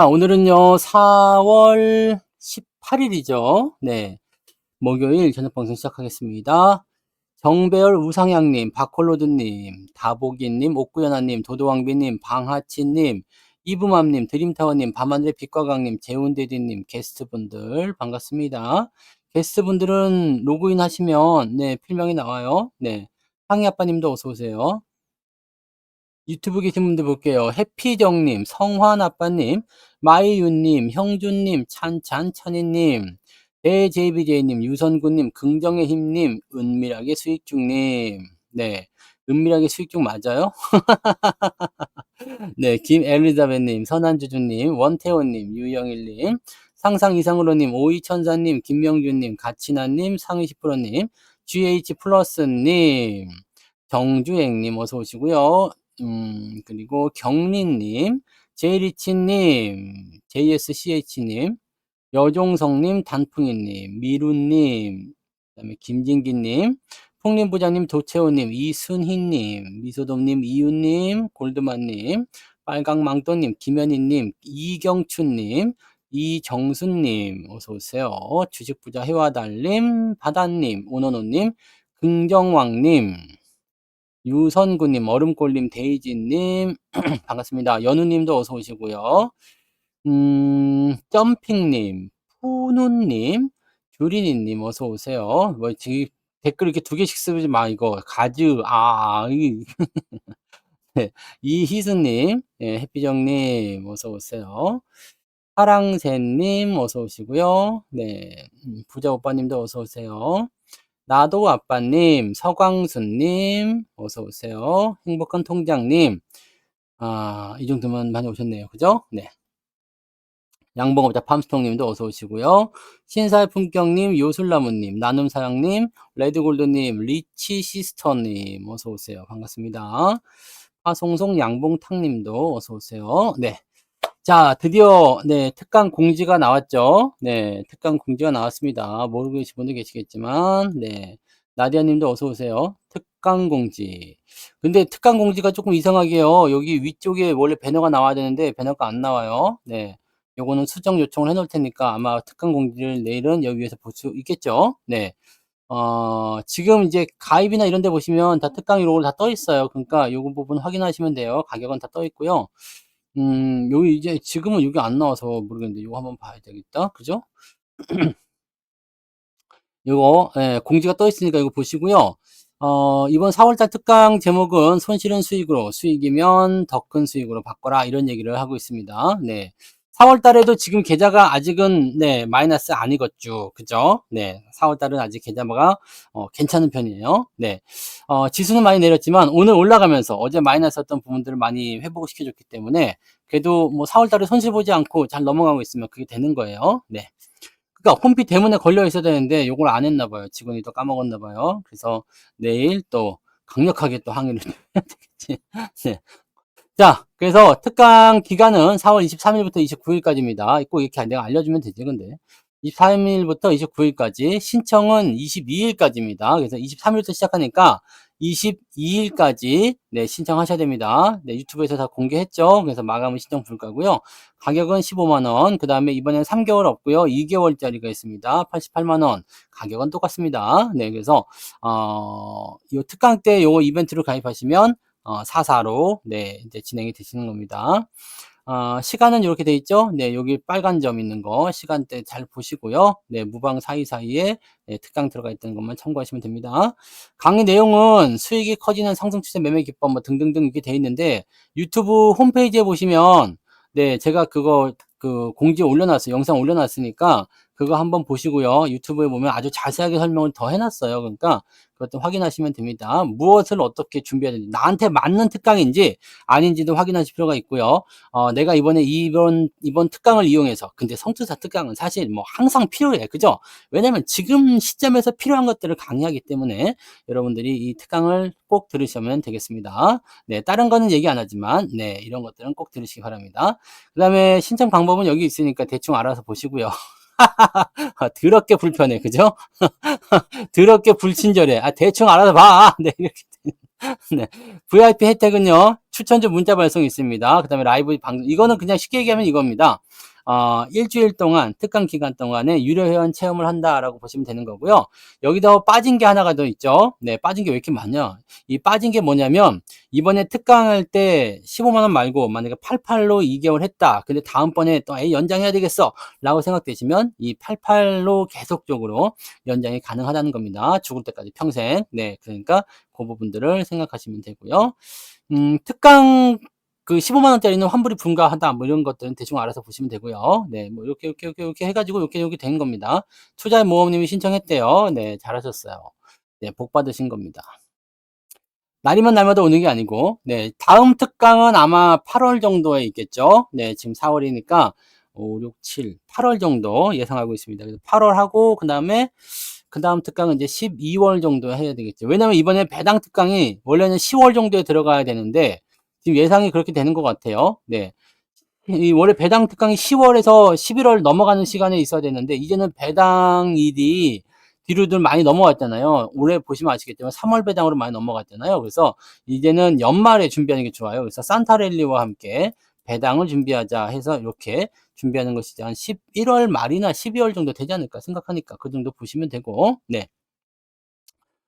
자, 오늘은요, 4월 18일이죠. 네. 목요일 저녁 방송 시작하겠습니다. 정배열 우상향님, 박홀로드님, 다보기님, 옥구연아님, 도도왕비님, 방하치님, 이브맘님, 드림타워님, 밤하늘의 빛과강님, 재훈대디님, 게스트분들 반갑습니다. 게스트분들은 로그인 하시면 네, 필명이 나와요. 네. 상희아빠님도 어서오세요. 유튜브 계신 분들 볼게요. 해피정님, 성환아빠님, 마이윤님, 형준님, 찬찬찬이님, 대JBJ님, 유선구님, 긍정의 힘님, 은밀하게 수익중님. 네. 은밀하게 수익중 맞아요? 네. 김엘리자벳님, 선한주주님, 원태호님, 유영일님, 상상 이상으로님, 오이천사님, 김명준님, 가치나님, 상위10%님, GH 플러스님, 정주행님 어서 오시고요. 그리고 경리님, 제이리치님, JSCH님, 여종성님, 단풍이님, 미루님, 그다음에 김진기님, 풍림부장님, 도채호님, 이순희님, 미소돔님, 이윤님, 골드만님, 빨강망토님, 김현희님, 이경춘님, 이정순님, 어서오세요. 주식부자 해와달님, 바다님, 오너노님, 긍정왕님, 유선구님, 얼음골님, 데이지님, 반갑습니다. 연우님도 어서 오시고요. 점핑님, 푸누님, 주린이님 어서 오세요. 뭐 지금 댓글 이렇게 두 개씩 쓰지 마 이거 가즈 네. 이희수님, 예, 해피정님 어서 오세요. 파랑새님 어서 오시고요. 네, 부자 오빠님도 어서 오세요. 나도 아빠님, 서광수님 어서 오세요. 행복한 통장님, 이 정도면 많이 오셨네요, 그죠? 네. 양봉업자 팜스통님도 어서 오시고요. 신사의 품격님, 요술나무님, 나눔사랑님, 레드골드님, 리치시스터님 어서 오세요. 반갑습니다. 파송송 양봉탕님도 어서 오세요. 네. 자, 드디어 네, 특강 공지가 나왔죠. 네, 특강 공지가 나왔습니다. 모르고 계신 분도 계시겠지만, 네, 나디아님도 어서 오세요. 특강 공지. 근데 특강 공지가 조금 이상하게요. 여기 위쪽에 원래 배너가 나와야 되는데 배너가 안 나와요. 네, 요거는 수정 요청을 해놓을 테니까 아마 특강 공지를 내일은 여기 위에서 볼 수 있겠죠. 네. 지금 이제 가입이나 이런 데 보시면 다 특강 이런 다 떠 있어요. 그러니까 요거 부분 확인하시면 돼요. 가격은 다 떠 있고요. 여기 이제 지금은 여기 안 나와서 모르겠는데 이거 한번 봐야 되겠다. 그죠? 요거 예, 공지가 떠 있으니까 이거 보시고요. 이번 4월달 특강 제목은 손실은 수익으로, 수익이면 더 큰 수익으로 바꿔라 이런 얘기를 하고 있습니다. 네. 4월달에도 지금 계좌가 아직은 네 마이너스 아니겠죠, 그죠? 네, 4월달은 아직 계좌가 괜찮은 편이에요. 네, 지수는 많이 내렸지만 오늘 올라가면서 어제 마이너스였던 부분들을 많이 회복을 시켜줬기 때문에 그래도 뭐 4월달에 손실 보지 않고 잘 넘어가고 있으면 그게 되는 거예요. 네. 그러니까 홈피 때문에 걸려 있어야 되는데 요걸 안 했나 봐요. 직원이 또 까먹었나 봐요. 그래서 내일 또 강력하게 또 항의를 해야 되겠지. 네. 자, 그래서 특강 기간은 4월 23일부터 29일까지입니다. 꼭 이렇게 내가 알려주면 되지, 근데. 23일부터 29일까지, 신청은 22일까지입니다. 그래서 23일부터 시작하니까 22일까지, 네, 신청하셔야 됩니다. 네, 유튜브에서 다 공개했죠. 그래서 마감은 신청 불가고요. 가격은 15만원. 그 다음에 이번에는 3개월 없고요. 2개월짜리가 있습니다. 88만원. 가격은 똑같습니다. 네, 그래서, 이 특강 때 요 이벤트로 가입하시면 4사로 네, 이제 진행이 되시는 겁니다. 시간은 이렇게 돼 있죠. 네, 여기 빨간 점 있는 거 시간대 잘 보시고요. 네, 무방 사이사이에 네, 특강 들어가 있다는 것만 참고하시면 됩니다. 강의 내용은 수익이 커지는 상승 추세 매매 기법 뭐 등등등 이렇게 돼 있는데 유튜브 홈페이지에 보시면 네, 제가 그거 그 공지 올려놨어요. 영상 올려놨으니까 그거 한번 보시고요. 유튜브에 보면 아주 자세하게 설명을 더 해놨어요. 그러니까 그것도 확인하시면 됩니다. 무엇을 어떻게 준비해야 되는지, 나한테 맞는 특강인지 아닌지도 확인하실 필요가 있고요. 내가 이번에 이번 특강을 이용해서, 근데 성투사 특강은 사실 뭐 항상 필요해. 그죠? 왜냐면 지금 시점에서 필요한 것들을 강의하기 때문에 여러분들이 이 특강을 꼭 들으시면 되겠습니다. 네, 다른 거는 얘기 안 하지만, 네, 이런 것들은 꼭 들으시기 바랍니다. 그 다음에 신청 방법은 여기 있으니까 대충 알아서 보시고요. 더럽게 불편해. 그죠? 더럽게 불친절해. 대충 알아서 봐. 네, 이렇게. 네. VIP 혜택은요, 추천주 문자 발송이 있습니다. 그다음에 라이브 방송. 이거는 그냥 쉽게 얘기하면 이겁니다. 일주일 동안 특강 기간 동안에 유료 회원 체험을 한다라고 보시면 되는 거고요. 여기다 빠진 게 하나가 더 있죠. 네, 빠진 게 왜 이렇게 많냐? 이 빠진 게 뭐냐면 이번에 특강할 때 15만 원 말고 만약에 88로 2개월 했다. 근데 다음번에 또 연장해야 되겠어라고 생각되시면 이 88로 계속적으로 연장이 가능하다는 겁니다. 죽을 때까지 평생. 네, 그러니까 그 부분들을 생각하시면 되고요. 특강 그 15만 원짜리는 환불이 불가하다 뭐 이런 것들은 대충 알아서 보시면 되고요. 네, 뭐 이렇게 해가지고 이렇게 된 겁니다. 투자 모험님이 신청했대요. 네, 잘하셨어요. 네, 복 받으신 겁니다. 날이면 날마다 오는 게 아니고, 네, 다음 특강은 아마 8월 정도에 있겠죠. 네, 지금 4월이니까 5, 6, 7, 8월 정도 예상하고 있습니다. 그래서 8월 하고 그 다음 특강은 이제 12월 정도 해야 되겠죠. 왜냐면 이번에 배당 특강이 원래는 10월 정도에 들어가야 되는데 지금 예상이 그렇게 되는 것 같아요. 네. 이 원래 배당 특강이 10월에서 11월 넘어가는 시간에 있어야 되는데 이제는 배당일이 뒤로들 많이 넘어갔잖아요. 올해 보시면 아시겠지만 3월 배당으로 많이 넘어갔잖아요. 그래서 이제는 연말에 준비하는 게 좋아요. 그래서 산타랠리와 함께 배당을 준비하자 해서 이렇게 준비하는 것이 한 11월 말이나 12월 정도 되지 않을까 생각하니까 그 정도 보시면 되고, 네.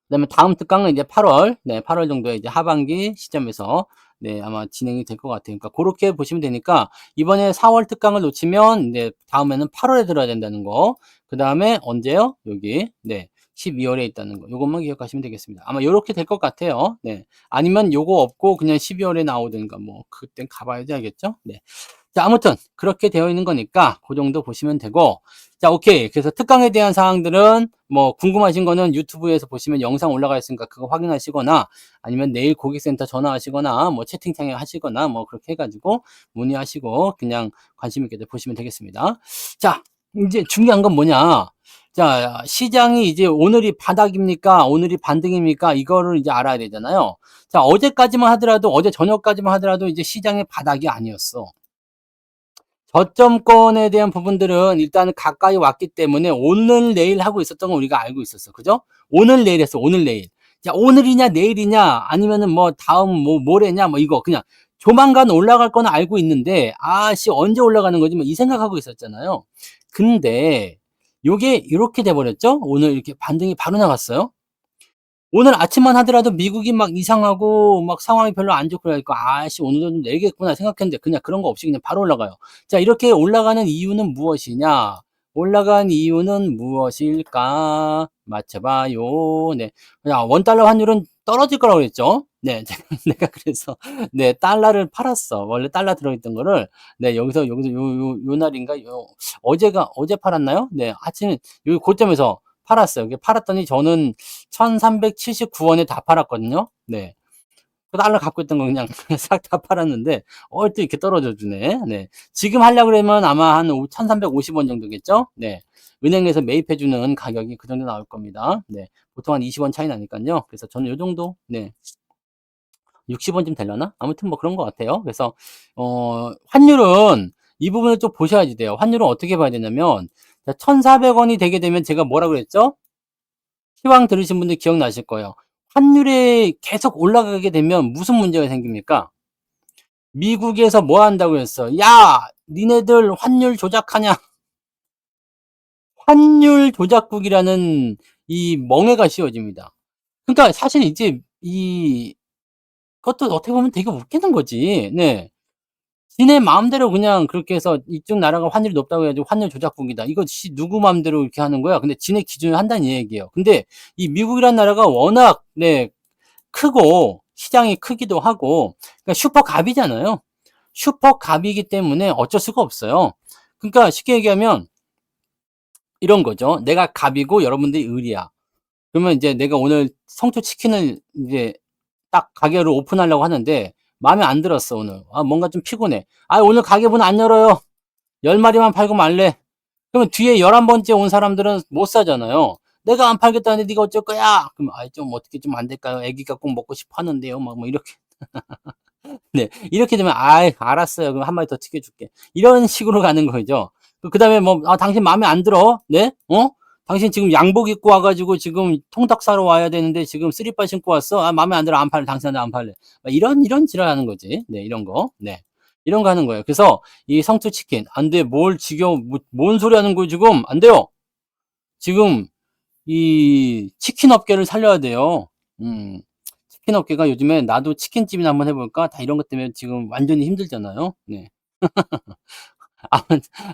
그다음에 다음 특강은 이제 8월, 네, 8월 정도에 이제 하반기 시점에서 네, 아마 진행이 될 것 같아요. 그러니까 그렇게 보시면 되니까 이번에 4월 특강을 놓치면 이제 다음에는 8월에 들어야 된다는 거. 그다음에 언제요? 여기 네, 12월에 있다는 거. 요것만 기억하시면 되겠습니다. 아마 요렇게 될 것 같아요. 네, 아니면 요거 없고 그냥 12월에 나오든가 뭐 그땐 가봐야지 알겠죠? 네. 자, 아무튼 그렇게 되어 있는 거니까 그 정도 보시면 되고, 자, 오케이. 그래서 특강에 대한 사항들은 뭐 궁금하신 거는 유튜브에서 보시면 영상 올라가 있으니까 그거 확인하시거나 아니면 내일 고객센터 전화하시거나 뭐 채팅창에 하시거나 뭐 그렇게 해가지고 문의하시고 그냥 관심 있게 보시면 되겠습니다. 자, 이제 중요한 건 뭐냐? 자, 시장이 이제 오늘이 바닥입니까? 오늘이 반등입니까? 이거를 이제 알아야 되잖아요. 자, 어제까지만 하더라도 어제 저녁까지만 하더라도 이제 시장의 바닥이 아니었어. 저점권에 대한 부분들은 일단은 가까이 왔기 때문에 오늘 내일 하고 있었던 건 우리가 알고 있었어. 그죠? 오늘 내일 했어. 오늘 내일. 자, 오늘이냐 내일이냐 아니면은 뭐 다음 뭐 모레냐 뭐 이거 그냥 조만간 올라갈 거는 알고 있는데 아씨 언제 올라가는 거지 뭐 이 생각하고 있었잖아요. 근데 요게 이렇게 돼 버렸죠? 오늘 이렇게 반등이 바로 나갔어요. 오늘 아침만 하더라도 미국이 막 이상하고 막 상황이 별로 안 좋고 그러니까 아씨 오늘은 좀 내리겠구나 생각했는데 그냥 그런 거 없이 그냥 바로 올라가요. 자, 이렇게 올라가는 이유는 무엇이냐? 올라간 이유는 무엇일까? 맞춰봐요. 네. 그냥 원달러 환율은 떨어질 거라고 그랬죠. 네. 내가 그래서 네, 달러를 팔았어. 원래 달러 들어있던 거를 네, 여기서 요 날인가 어제 팔았나요? 네. 아침 여기 고점에서 팔았어요. 팔았더니 저는 1379원에 다 팔았거든요. 네. 그 달러 갖고 있던 거 그냥 싹 다 팔았는데, 또 이렇게 떨어져 주네. 네. 지금 하려고 그러면 아마 한 1350원 정도겠죠? 네. 은행에서 매입해 주는 가격이 그 정도 나올 겁니다. 네. 보통 한 20원 차이 나니까요. 그래서 저는 요 정도, 네. 60원쯤 되려나? 아무튼 뭐 그런 것 같아요. 그래서, 환율은 이 부분을 좀 보셔야지 돼요. 환율은 어떻게 봐야 되냐면, 1,400원이 되게 되면 제가 뭐라 그랬죠? 시황 들으신 분들 기억나실 거예요. 환율이 계속 올라가게 되면 무슨 문제가 생깁니까? 미국에서 뭐 한다고 했어? 야, 니네들 환율 조작하냐? 환율 조작국이라는 이 멍해가 씌워집니다. 그러니까 사실 이제 이 것도 어떻게 보면 되게 웃기는 거지. 네. 지네 마음대로 그냥 그렇게 해서 이쪽 나라가 환율이 높다고 해가지고 환율 조작국이다. 이거 누구 마음대로 이렇게 하는 거야? 근데 지네 기준을 한다는 얘기예요. 근데 이 미국이란 나라가 워낙 네, 크고 시장이 크기도 하고 그러니까 슈퍼갑이잖아요. 슈퍼갑이기 때문에 어쩔 수가 없어요. 그러니까 쉽게 얘기하면 이런 거죠. 내가 갑이고 여러분들이 을이야. 그러면 이제 내가 오늘 성토 치킨을 이제 딱 가게를 오픈하려고 하는데 마음에 안 들었어 오늘. 아 뭔가 좀 피곤해. 아 오늘 가게 문 안 열어요. 10마리만 팔고 말래. 그러면 뒤에 11번째 온 사람들은 못 사잖아요. 내가 안 팔겠다는데 네가 어쩔 거야? 그럼 좀 어떻게 좀 안 될까요? 애기가 꼭 먹고 싶어 하는데요. 막 뭐 이렇게. 네. 이렇게 되면 알았어요. 그럼 한 마리 더 튀겨줄게. 이런 식으로 가는 거죠. 그다음에 뭐 당신 마음에 안 들어? 네? 당신 지금 양복 입고 와 가지고 지금 통닭 사러 와야 되는데 지금 쓰리빠 신고 왔어? 아 마음에 안 들어. 안 팔래. 당신한테 안 팔래. 막 이런 지랄하는 거지. 네 이런 거. 네. 이런 거 하는 거예요. 그래서 이 성투치킨 "안 돼. 뭘 지겨워. 뭔 소리 하는 거야 지금. 안 돼요." 지금 이 치킨 업계를 살려야 돼요. 음. 치킨 업계가 요즘에 '나도 치킨집이나 한번 해 볼까?' 다 이런 것 때문에 지금 완전히 힘들잖아요. 네. 아무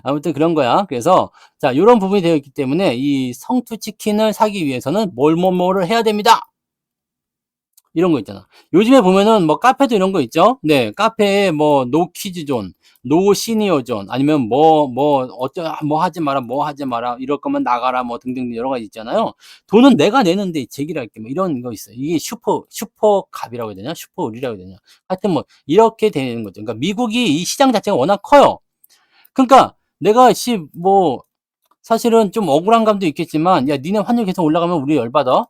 아무튼 그런 거야. 그래서 자 요런 부분이 되어 있기 때문에 이 성투치킨을 사기 위해서는 뭐를 해야 됩니다. 이런 거 있잖아. 요즘에 보면은 뭐 카페도 이런 거 있죠. 네. 카페에 뭐 노 키즈 존, 노 시니어 존 아니면 뭐 하지 마라, 뭐 하지 마라, 이럴 거면 나가라 뭐 등등 여러 가지 있잖아요. 돈은 내가 내는데 제기할게 뭐 이런 거 있어요. 이게 슈퍼갑이라고 해야 되나? 슈퍼을이라고 해야 되나? 하여튼 뭐 이렇게 되는 거죠. 그러니까 미국이 이 시장 자체가 워낙 커요. 그러니까 내가 뭐 사실은 좀 억울한 감도 있겠지만 "야 니네 환율 계속 올라가면 우리 열받아."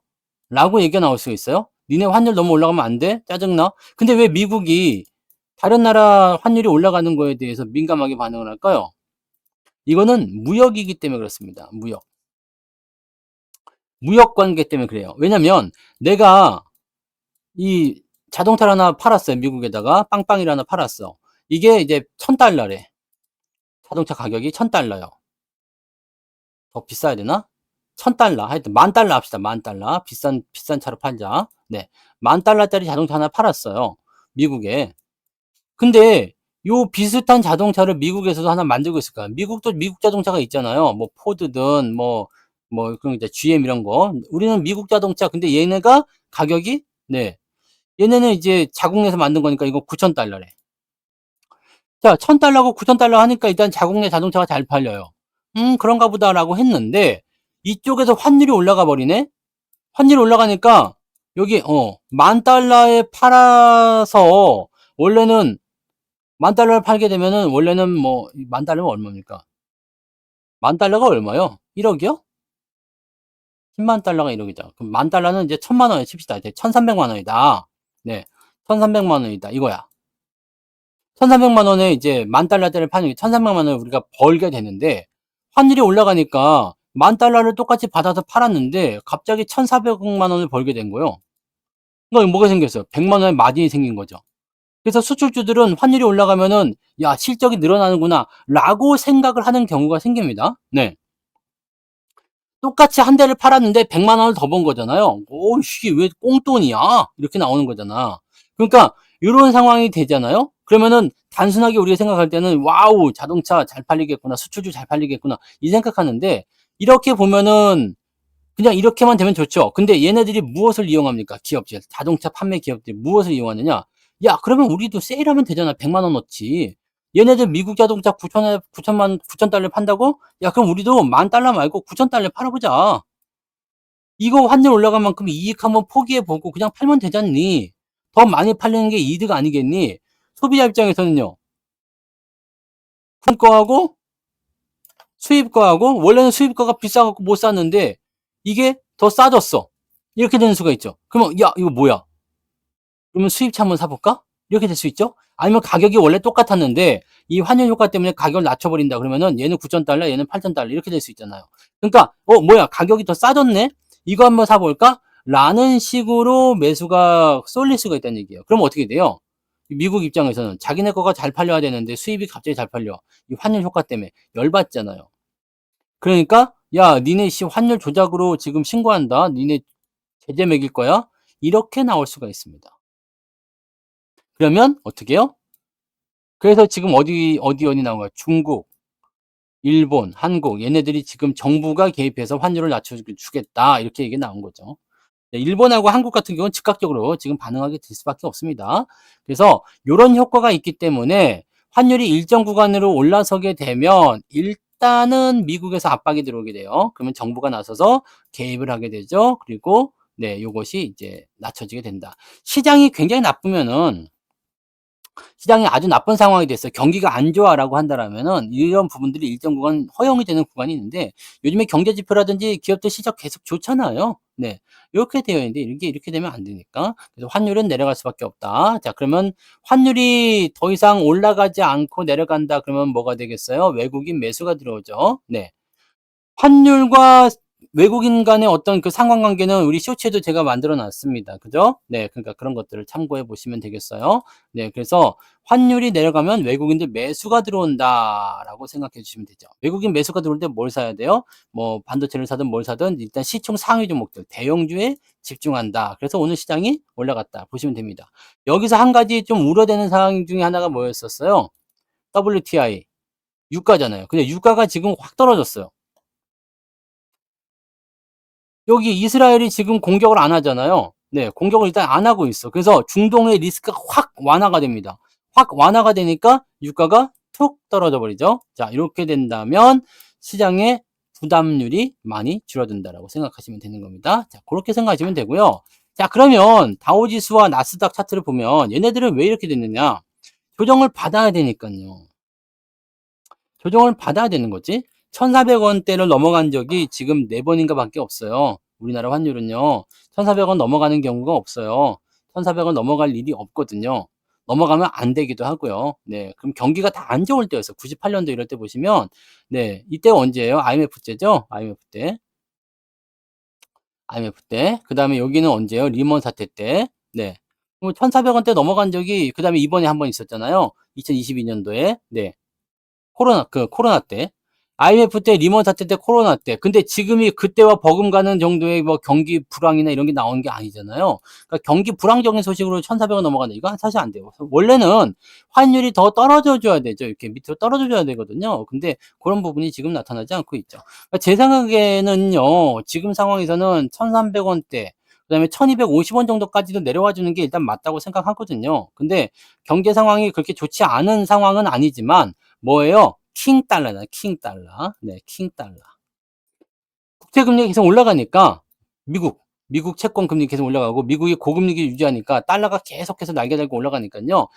라고 얘기가 나올 수가 있어요. "니네 환율 너무 올라가면 안 돼? 짜증나." 근데 왜 미국이 다른 나라 환율이 올라가는 거에 대해서 민감하게 반응을 할까요? 이거는 무역이기 때문에 그렇습니다. 무역. 무역 관계 때문에 그래요. 왜냐면 내가 이 자동차를 하나 팔았어요, 미국에다가. 빵빵이를 하나 팔았어. 이게 이제 $1,000 래. 자동차 가격이 $1,000 요. 더 비싸야 되나? $1,000 하여튼 $10,000 합시다. $10,000 비싼 차로 팔자. 네. $10,000 짜리 자동차 하나 팔았어요, 미국에. 근데 요 비슷한 자동차를 미국에서도 하나 만들고 있을까요? 미국도 미국 자동차가 있잖아요. 뭐 포드든 뭐 그런 이제 GM 이런 거. 우리는 미국 자동차 근데 얘네가 가격이 네. 얘네는 이제 자국내에서 만든 거니까 이거 $9,000 래. 자, $1,000고 $9,000 하니까 일단 자국내 자동차가 잘 팔려요. 그런가 보다라고 했는데 이쪽에서 환율이 올라가 버리네. 환율이 올라가니까 여기 $10,000에 팔아서 원래는 $10,000에 팔게 되면은 원래는 뭐 $10,000면 얼마입니까? $10,000가 얼마요? 1억 이요? 100,000달러가 1억이죠. 그럼 $10,000는 이제 1,000만 원에 칩시다. 이제 1,300만 원이다. 네. 1,300만 원이다. 이거야. 1,300만 원에 이제 $10,000짜리를 파는 게 1,300만 원을 우리가 벌게 되는데 환율이 올라가니까 $10,000를 똑같이 받아서 팔았는데 갑자기 1,400만 원을 벌게 된 거예요. 그러니까 뭐가 생겼어요? 100만 원의 마진이 생긴 거죠. 그래서 수출주들은 환율이 올라가면은 '야 실적이 늘어나는구나.'라고 생각을 하는 경우가 생깁니다. 네. 똑같이 한 대를 팔았는데 100만 원을 더 번 거잖아요. 이게 왜 꽁돈이야?' 이렇게 나오는 거잖아. 그러니까 요런 상황이 되잖아요. 그러면은 단순하게 우리가 생각할 때는 '와우 자동차 잘 팔리겠구나. 수출주 잘 팔리겠구나.' 이 생각하는데 이렇게 보면은 그냥 이렇게만 되면 좋죠. 근데 얘네들이 무엇을 이용합니까? 기업들, 자동차 판매 기업들이 무엇을 이용하느냐? 야, 그러면 우리도 세일하면 되잖아. 100만 원어치. 얘네들 미국 자동차 9천달러 판다고? 야, 그럼 우리도 10,000달러 말고 9천달러에 팔아보자. 이거 환율 올라간 만큼 이익 한번 포기해보고 그냥 팔면 되잖니. 더 많이 팔리는 게 이득 아니겠니? 소비자 입장에서는요. 거하고 수입 거하고 원래는 수입 거가 비싸갖고 못 샀는데 이게 더 싸졌어. 이렇게 되는 수가 있죠. 그러면 야 이거 뭐야? 그러면 수입차 한번 사볼까? 이렇게 될 수 있죠. 아니면 가격이 원래 똑같았는데 이 환율 효과 때문에 가격을 낮춰버린다 그러면은 얘는 9,000달러 얘는 8,000달러 이렇게 될 수 있잖아요. 그러니까 뭐야 가격이 더 싸졌네? 이거 한번 사볼까? 라는 식으로 매수가 쏠릴 수가 있다는 얘기예요. 그럼 어떻게 돼요? 미국 입장에서는 자기네 거가 잘 팔려야 되는데 수입이 갑자기 잘 팔려. 이 환율 효과 때문에 열받잖아요. 그러니까 "야 니네 환율 조작으로 지금 신고한다. 니네 제재 매길 거야." 이렇게 나올 수가 있습니다. 그러면 어떻게 해요? 그래서 지금 어디 나온 거야? 중국, 일본, 한국 얘네들이 지금 "정부가 개입해서 환율을 낮춰 주겠다." 이렇게 얘기가 나온 거죠. 네, 일본하고 한국 같은 경우는 즉각적으로 지금 반응하게 될 수밖에 없습니다. 그래서 요런 효과가 있기 때문에 환율이 일정 구간으로 올라서게 되면 일단은 미국에서 압박이 들어오게 돼요. 그러면 정부가 나서서 개입을 하게 되죠. 그리고 네, 요것이 이제 낮춰지게 된다. 시장이 굉장히 나쁘면은 시장이 아주 나쁜 상황이 됐어요. 경기가 안 좋아라고 한다라면은 이런 부분들이 일정 구간 허용이 되는 구간이 있는데 요즘에 경제 지표라든지 기업들 실적 계속 좋잖아요. 네. 요렇게 되어 있는데 이렇게 되면 안 되니까. 그래서 환율은 내려갈 수밖에 없다. 자, 그러면 환율이 더 이상 올라가지 않고 내려간다 그러면 뭐가 되겠어요? 외국인 매수가 들어오죠. 네. 환율과 외국인 간의 어떤 그 상관관계는 우리 쇼츠에도 제가 만들어 놨습니다. 그죠? 네, 그러니까 그런 것들을 참고해 보시면 되겠어요. 네, 그래서 환율이 내려가면 외국인들 매수가 들어온다라고 생각해 주시면 되죠. 외국인 매수가 들어올 때 뭘 사야 돼요? 뭐 반도체를 사든 뭘 사든 일단 시총 상위 종목들, 대형주에 집중한다. 그래서 오늘 시장이 올라갔다 보시면 됩니다. 여기서 한 가지 좀 우려되는 상황 중에 하나가 뭐였었어요? WTI 유가잖아요. 근데 유가가 지금 확 떨어졌어요. 여기 이스라엘이 지금 공격을 안 하잖아요. 네, 공격을 일단 안 하고 있어. 그래서 중동의 리스크가 확 완화가 됩니다. 확 완화가 되니까 유가가 툭 떨어져 버리죠. 자, 이렇게 된다면 시장의 부담률이 많이 줄어든다라고 생각하시면 되는 겁니다. 자, 그렇게 생각하시면 되고요. 자, 그러면 다우지수와 나스닥 차트를 보면 얘네들은 왜 이렇게 됐느냐? 조정을 받아야 되니까요. 조정을 받아야 되는 거지. 1,400원대를 넘어간 적이 지금 4번인가 밖에 없어요. 우리나라 환율은요. 1,400원 넘어가는 경우가 없어요. 1,400원 넘어갈 일이 없거든요. 넘어가면 안 되기도 하고요. 네. 그럼 경기가 다 안 좋을 때였어요. 98년도 이럴 때 보시면 네. 이때가 언제예요? IMF 때죠? IMF 때. IMF 때. 그다음에 여기는 언제예요? 리먼 사태 때. 네. 그럼 1,400원대 넘어간 적이 그다음에 이번에 한 번 있었잖아요. 2022년도에. 네. 코로나 때. IMF 때, 리먼 사태 때, 코로나 때. 근데 지금이 그때와 버금가는 정도의 뭐 경기 불황이나 이런 게 나오는 게 아니잖아요. 그러니까 경기 불황적인 소식으로 1,400원 넘어간다. 이거 사실 안 돼요. 원래는 환율이 더 떨어져 줘야 되죠. 이렇게 밑으로 떨어져 줘야 되거든요. 근데 그런 부분이 지금 나타나지 않고 있죠. 그러니까 제 생각에는요, 지금 상황에서는 1,300원대, 그다음에 1,250원 정도까지도 내려와 주는 게 일단 맞다고 생각하거든요. 근데 경제 상황이 그렇게 좋지 않은 상황은 아니지만 뭐예요? 킹 달러다. 킹 달러. 네, 킹 달러. 국채 금리가 계속 올라가니까 미국 채권 금리 계속 올라가고 미국이 고금리를 유지하니까 달러가 계속해서 날개 달고 올라가니까요.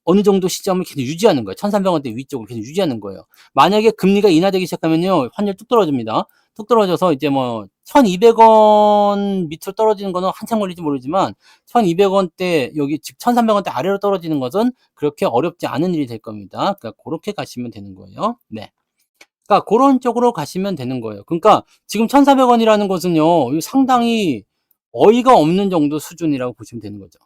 어느 정도 시점을 계속 유지하는 거예요. 1,300원대 위쪽을 계속 유지하는 거예요. 만약에 금리가 인하되기 시작하면요. 환율 뚝 떨어집니다. 뚝 떨어져서 이제 뭐 1,200원 밑으로 떨어지는 거는 한참 걸릴지 모르지만 1,200원대 여기 즉 1,300원대 아래로 떨어지는 것은 그렇게 어렵지 않은 일이 될 겁니다. 그러니까 고렇게 가시면 되는 거예요. 네. 그러니까 고런 쪽으로 가시면 되는 거예요. 그러니까 지금 1,400원이라는 것은요. 이거 상당히 어이가 없는 정도 수준이라고 보시면 되는 거죠.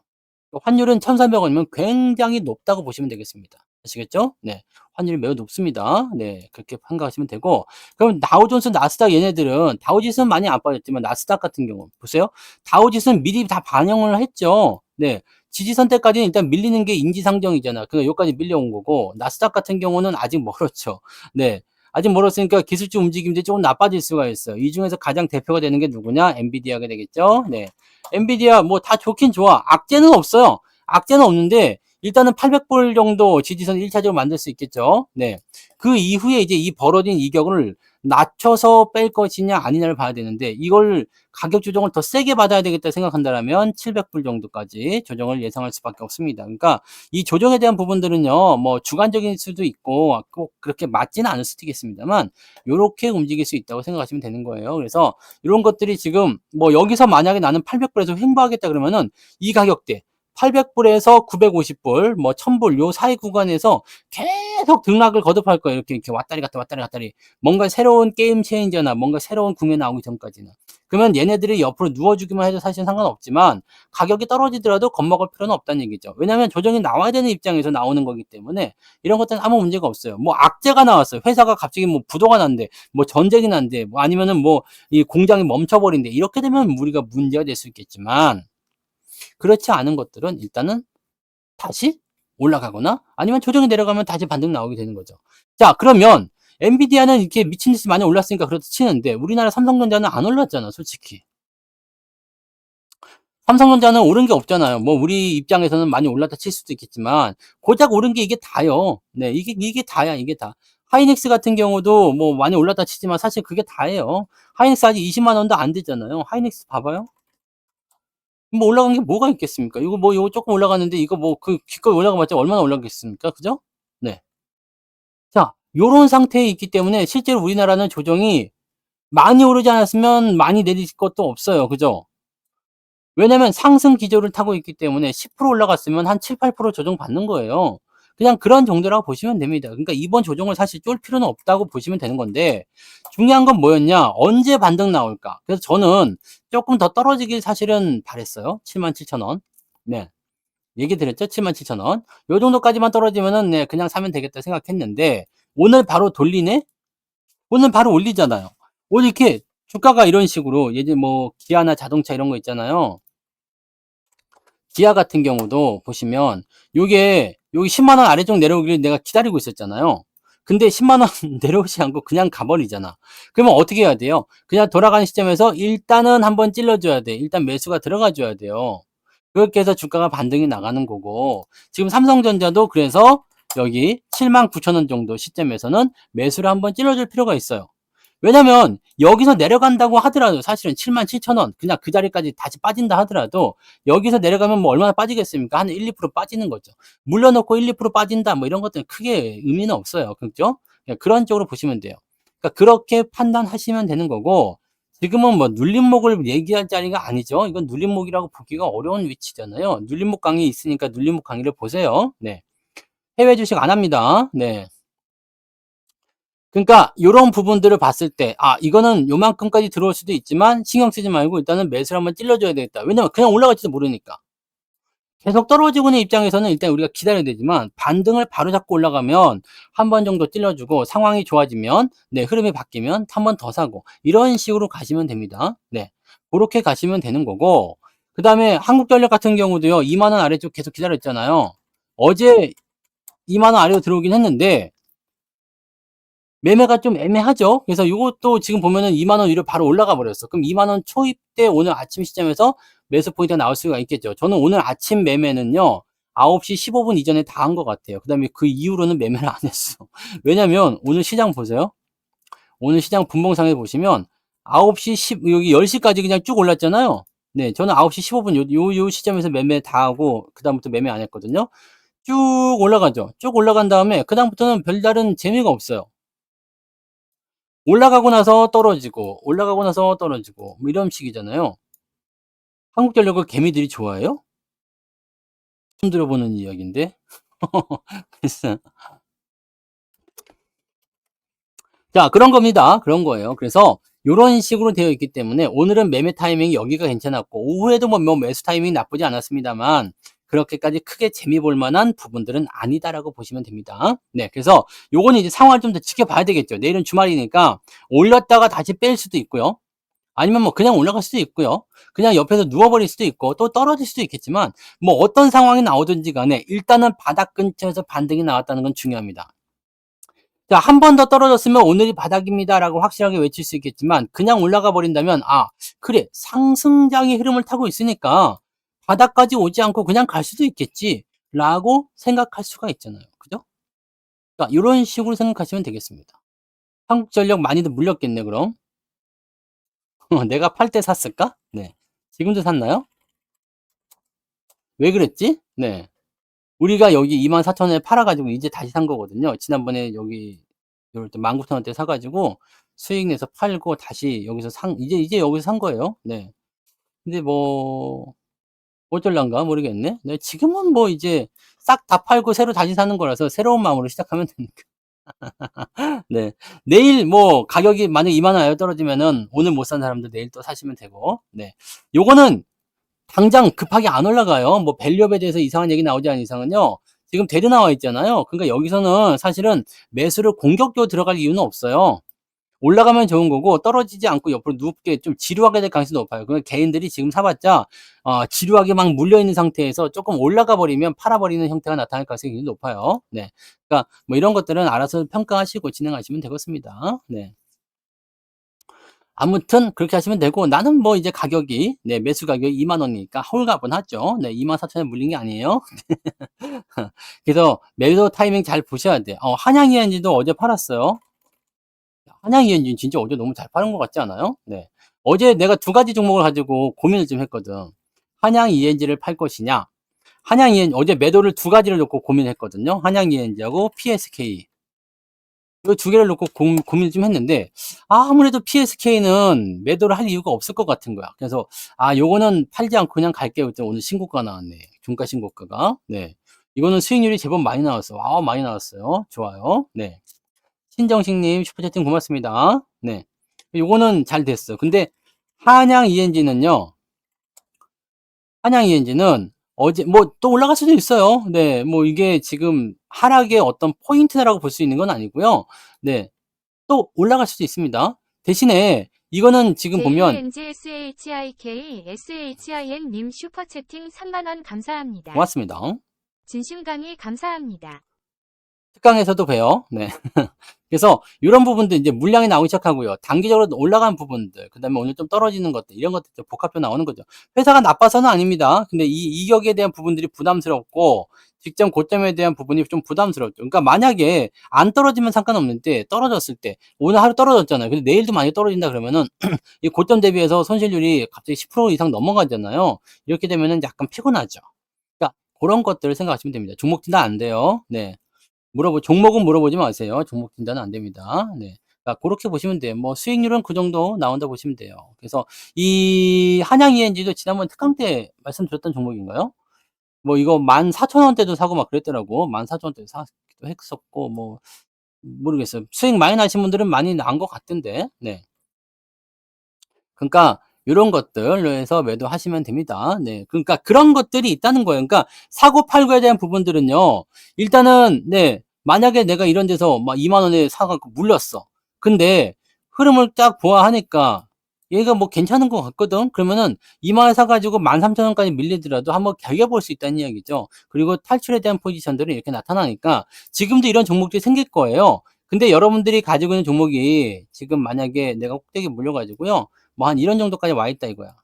환율은 1,300원이면 굉장히 높다고 보시면 되겠습니다. 아시겠죠? 네. 환율이 매우 높습니다. 네. 그렇게 생각하시면 되고 그럼 다우존스, 나스닥 얘네들은 다우지수는 많이 안 빠졌지만 나스닥 같은 경우 보세요. 다우지수는 미리 다 반영을 했죠. 네. 지지선 때까지는 일단 밀리는 게 인지상정이잖아. 그러니까 여기까지 밀려온 거고 나스닥 같은 경우는 아직 멀었죠. 네. 아직 멀었으니까 기술주 움직임들이 조금 나빠질 수가 있어요. 이 중에서 가장 대표가 되는 게 누구냐? 엔비디아가 되겠죠. 네. 엔비디아 뭐 다 좋긴 좋아. 악재는 없어요. 악재는 없는데 일단은 800불 정도 지지선 1차적으로 만들 수 있겠죠. 네. 그 이후에 이제 이 벌어진 이격을 낮춰서 뺄 것이냐 아니냐를 봐야 되는데 이걸 가격 조정을 더 세게 받아야 되겠다 생각한다면 700불 정도까지 조정을 예상할 수밖에 없습니다. 그러니까 이 조정에 대한 부분들은요. 뭐 주관적일 수도 있고 꼭 그렇게 맞지는 않을 수도 있겠습니다만 요렇게 움직일 수 있다고 생각하시면 되는 거예요. 그래서 이런 것들이 지금 뭐 여기서 만약에 나는 800불에서 횡보하겠다 그러면은 이 가격대 800불에서 950불, 뭐 1000불 요 사이 구간에서 계속 등락을 거듭할 거예요. 이렇게 왔다리 갔다 왔다리 갔다리. 뭔가 새로운 게임 체인저나 뭔가 새로운 국면 나오기 전까지는. 그러면 얘네들이 옆으로 누워주기만 해도 사실 상관없지만 가격이 떨어지더라도 겁먹을 필요는 없다는 얘기죠. 왜냐하면 조정이 나와야 되는 입장에서 나오는 거기 때문에 이런 것들은 아무 문제가 없어요. 뭐 악재가 나왔어요. 회사가 갑자기 뭐 부도가 난대, 뭐 전쟁이 난대, 뭐 아니면은 뭐 이 공장이 멈춰버린대. 이렇게 되면 우리가 문제가 될 수 있겠지만 그렇지 않은 것들은 일단은 다시 올라가거나 아니면 조정이 내려가면 다시 반등 나오게 되는 거죠. 자, 그러면 엔비디아는 이렇게 미친 듯이 많이 올랐으니까 그렇다 치는데 우리나라 삼성전자는 안 올랐잖아, 솔직히. 삼성전자는 오른 게 없잖아요. 뭐 우리 입장에서는 많이 올랐다 칠 수도 있겠지만 고작 오른 게 이게 다요. 네, 이게 다야, 이게 다. 하이닉스 같은 경우도 뭐 많이 올랐다 치지만 사실 그게 다예요. 하이닉스 아직 20만 원도 안 되잖아요. 하이닉스 봐봐요. 뭐 올라간 게 뭐가 있겠습니까? 이거 뭐 요거 조금 올라갔는데 이거 뭐 그 기껏 올라가봤자 얼마나 올라가겠습니까? 그죠? 네. 자, 요런 상태에 있기 때문에 실제로 우리나라는 조정이 많이 오르지 않았으면 많이 내릴 것도 없어요. 그죠? 왜냐면 상승 기조를 타고 있기 때문에 10% 올라갔으면 한 7-8% 조정받는 거예요. 그냥 그런 정도라고 보시면 됩니다. 그러니까 이번 조정을 사실 쫄 필요는 없다고 보시면 되는 건데 중요한 건 뭐였냐? 언제 반등 나올까? 그래서 저는 조금 더 떨어지길 사실은 바랬어요. 77,000원. 네. 얘기 드렸죠? 77,000원. 요 정도까지만 떨어지면은 네, 그냥 사면 되겠다 생각했는데 오늘 바로 돌리네? 오늘 바로 올리잖아요. 오늘 이렇게 주가가 이런 식으로 예전 뭐 기아나 자동차 이런 거 있잖아요. 기아 같은 경우도 보시면 요게 여기 10만 원 아래쪽 내려오기를 내가 기다리고 있었잖아요. 근데 10만 원 내려오지 않고 그냥 가버리잖아. 그러면 어떻게 해야 돼요? 그냥 돌아가는 시점에서 일단은 한번 찔러줘야 돼. 일단 매수가 들어가 줘야 돼요. 그렇게 해서 주가가 반등이 나가는 거고 지금 삼성전자도 그래서 여기 79,000원 정도 시점에서는 매수를 한번 찔러줄 필요가 있어요. 왜냐면 여기서 내려간다고 하더라도 사실은 77,000원 그냥 그 자리까지 다시 빠진다 하더라도 여기서 내려가면 뭐 얼마나 빠지겠습니까? 한 1, 2% 빠지는 거죠. 물려놓고 1, 2% 빠진다 뭐 이런 것들은 크게 의미는 없어요. 그죠? 그런 쪽으로 보시면 돼요. 그러니까 그렇게 판단하시면 되는 거고 지금은 뭐 눌림목을 얘기할 자리가 아니죠. 이건 눌림목이라고 보기가 어려운 위치잖아요. 눌림목 강의 있으니까 눌림목 강의를 보세요. 네. 해외 주식 안 합니다. 네. 그러니까 요런 부분들을 봤을 때 이거는 요만큼까지 들어올 수도 있지만 신경 쓰지 말고 일단은 매수를 한번 찔러줘야 되겠다. 왜냐면 그냥 올라갈지도 모르니까. 계속 떨어지고 있는 입장에서는 일단 우리가 기다려야 되지만 반등을 바로 잡고 올라가면 한 번 정도 찔러주고 상황이 좋아지면 네, 흐름이 바뀌면 한 번 더 사고 이런 식으로 가시면 됩니다. 네. 그렇게 가시면 되는 거고 그다음에 한국전력 같은 경우도요. 2만 원 아래쪽 계속 기다렸잖아요. 어제 2만 원 아래로 들어오긴 했는데 매매가 좀 애매하죠. 그래서 요것도 지금 보면은 2만 원 위로 바로 올라가 버렸어. 그럼 2만 원 초입 때 오늘 아침 시점에서 매수 포인트가 나올 수가 있겠죠. 저는 오늘 아침 매매는요. 9시 15분 이전에 다 한 것 같아요. 그다음에 그 이후로는 매매를 안 했어. 왜냐면 오늘 시장 보세요. 오늘 시장 분봉상에 보시면 9시 10 여기 10시까지 그냥 쭉 올랐잖아요. 네, 저는 9시 15분 요 시점에서 매매 다 하고 그다음부터 매매 안 했거든요. 쭉 올라가죠. 쭉 올라간 다음에 그다음부터는 별다른 재미가 없어요. 올라가고 나서 떨어지고 올라가고 나서 떨어지고 뭐 이런 식이잖아요. 한국전력을 개미들이 좋아해요? 처음 들어보는 이야기인데. 그래서 자, 그런 겁니다. 그런 거예요. 그래서 요런 식으로 되어 있기 때문에 오늘은 매매 타이밍이 여기가 괜찮았고 오후에도 뭐 매수 타이밍이 나쁘지 않았습니다만 그렇게까지 크게 재미 볼 만한 부분들은 아니다라고 보시면 됩니다. 네, 그래서 요거는 이제 상황을 좀 더 지켜봐야 되겠죠. 내일은 주말이니까 올렸다가 다시 뺄 수도 있고요. 아니면 뭐 그냥 올라갈 수도 있고요. 그냥 옆에서 누워버릴 수도 있고 또 떨어질 수도 있겠지만 뭐 어떤 상황이 나오든지 간에 일단은 바닥 근처에서 반등이 나왔다는 건 중요합니다. 자, 한 번 더 떨어졌으면 오늘이 바닥입니다라고 확실하게 외칠 수 있겠지만 그냥 올라가 버린다면 그래 상승장의 흐름을 타고 있으니까 바닥까지 오지 않고 그냥 갈 수도 있겠지라고 생각할 수가 있잖아요. 그죠? 그러니까 이런 식으로 생각하시면 되겠습니다. 한국전력 많이들 물렸겠네 그럼. 내가 팔 때 샀을까? 네. 지금도 샀나요? 왜 그랬지? 네. 우리가 여기 24,000원에 팔아 가지고 이제 다시 산 거거든요. 지난번에 여기 요럴 때 19,000원대 사 가지고 수익 내서 팔고 다시 여기서 산 이제 여기서 산 거예요. 네. 근데 뭐 어쩔란가 모르겠네. 네, 지금은 뭐 이제 싹 다 팔고 새로 다시 사는 거라서 새로운 마음으로 시작하면 되니까. 네. 내일 뭐 가격이 만약에 2만 원 아래로 떨어지면은 오늘 못 산 사람들 내일 또 사시면 되고. 네. 요거는 당장 급하게 안 올라가요. 뭐 밸류업에 대해서 이상한 얘기 나오지 않은 이상은요. 지금 대드 나와 있잖아요. 그러니까 여기서는 사실은 매수를 공격적으로 들어갈 이유는 없어요. 올라가면 좋은 거고 떨어지지 않고 옆으로 눕게 좀 지루하게 될 가능성이 높아요. 그러니까 개인들이 지금 사봤자 지루하게 막 물려있는 상태에서 조금 올라가 버리면 팔아버리는 형태가 나타날 가능성이 굉장히 높아요. 네. 그러니까 뭐 이런 것들은 알아서 평가하시고 진행하시면 되겠습니다. 네. 아무튼 그렇게 하시면 되고 나는 뭐 이제 가격이 네, 매수 가격이 2만 원이니까 홀가분하죠. 네, 24,000원 물린 게 아니에요. 그래서 매도 타이밍 잘 보셔야 돼요. 한양이엔지도 어제 팔았어요. 한양이엔지 진짜 어제 너무 잘 파는 것 같지 않아요? 네. 어제 내가 두 가지 종목을 가지고 고민을 좀 했거든. 한양이엔지를 팔 것이냐. 어제 매도를 두 가지를 놓고 고민했거든요. 한양이엔지하고 PSK. 이 두 개를 놓고 고민을 좀 했는데 아무래도 PSK는 매도를 할 이유가 없을 것 같은 거야. 그래서 요거는 팔지 않고 그냥 갈게요. 그랬더니 오늘 신고가 나왔네. 종가 신고가가. 네. 이거는 수익률이 제법 많이 나왔어. 많이 나왔어요. 좋아요. 네. 신정식님 슈퍼채팅 고맙습니다. 네. 요거는 잘 됐어. 근데 한양 ENG는요. 한양 ENG는 어제 뭐 또 올라갈 수도 있어요. 네. 뭐 이게 지금 하락의 어떤 포인트라고 볼 수 있는 건 아니고요. 네. 또 올라갈 수도 있습니다. 대신에 이거는 지금 보면 JUNGSHIK SHIN님 슈퍼채팅 3만원 감사합니다. 고맙습니다. 진심 강의 감사합니다. 특강에서도 봬요. 네. 그래서 이런 부분도 이제 물량이 나오기 시작하고요. 단기적으로 올라간 부분들, 그다음에 오늘 좀 떨어지는 것들, 이런 것들 좀 복합적으로 나오는 거죠. 회사가 나빠서는 아닙니다. 근데 이 이격에 대한 부분들이 부담스럽고 직전 고점에 대한 부분이 좀 부담스럽죠. 그러니까 만약에 안 떨어지면 상관없는데 떨어졌을 때 오늘 하루 떨어졌잖아요. 근데 내일도 많이 떨어진다 그러면은 이 고점 대비해서 손실률이 갑자기 10% 이상 넘어가잖아요. 이렇게 되면은 약간 피곤하죠. 그러니까 그런 것들을 생각하시면 됩니다. 종목 진단 안 돼요. 네. 종목은 물어보지 마세요. 종목 진단은 안 됩니다. 네. 그러니까 그렇게 보시면 돼요. 뭐 수익률은 그 정도 나온다 보시면 돼요. 그래서 이 한양 ENG도 지난번 특강 때 말씀드렸던 종목인가요? 뭐 이거 14,000원대도 사고 막 그랬더라고. 14,000원대도 사기도 했었고 뭐 모르겠어요. 수익 많이 나신 분들은 많이 난 것 같던데. 네. 그러니까 요런 것들로 해서 매도하시면 됩니다. 네. 그러니까 그런 것들이 있다는 거예요. 그러니까 사고 팔고에 대한 부분들은요. 일단은 네. 만약에 내가 이런 데서 막 2만 원에 사 갖고 물렸어. 근데 흐름을 딱 보아하니까 얘가 뭐 괜찮은 것 같거든. 그러면은 2만 원에 사 가지고 13,000원까지 밀리더라도 한번 겨겨 볼 수 있다는 이야기죠. 그리고 탈출에 대한 포지션들은 이렇게 나타나니까 지금도 이런 종목들이 생길 거예요. 근데 여러분들이 가지고 있는 종목이 지금 만약에 내가 꼭대기에 물려 가지고요. 뭐 한 이런 정도까지 와 있다 이거야.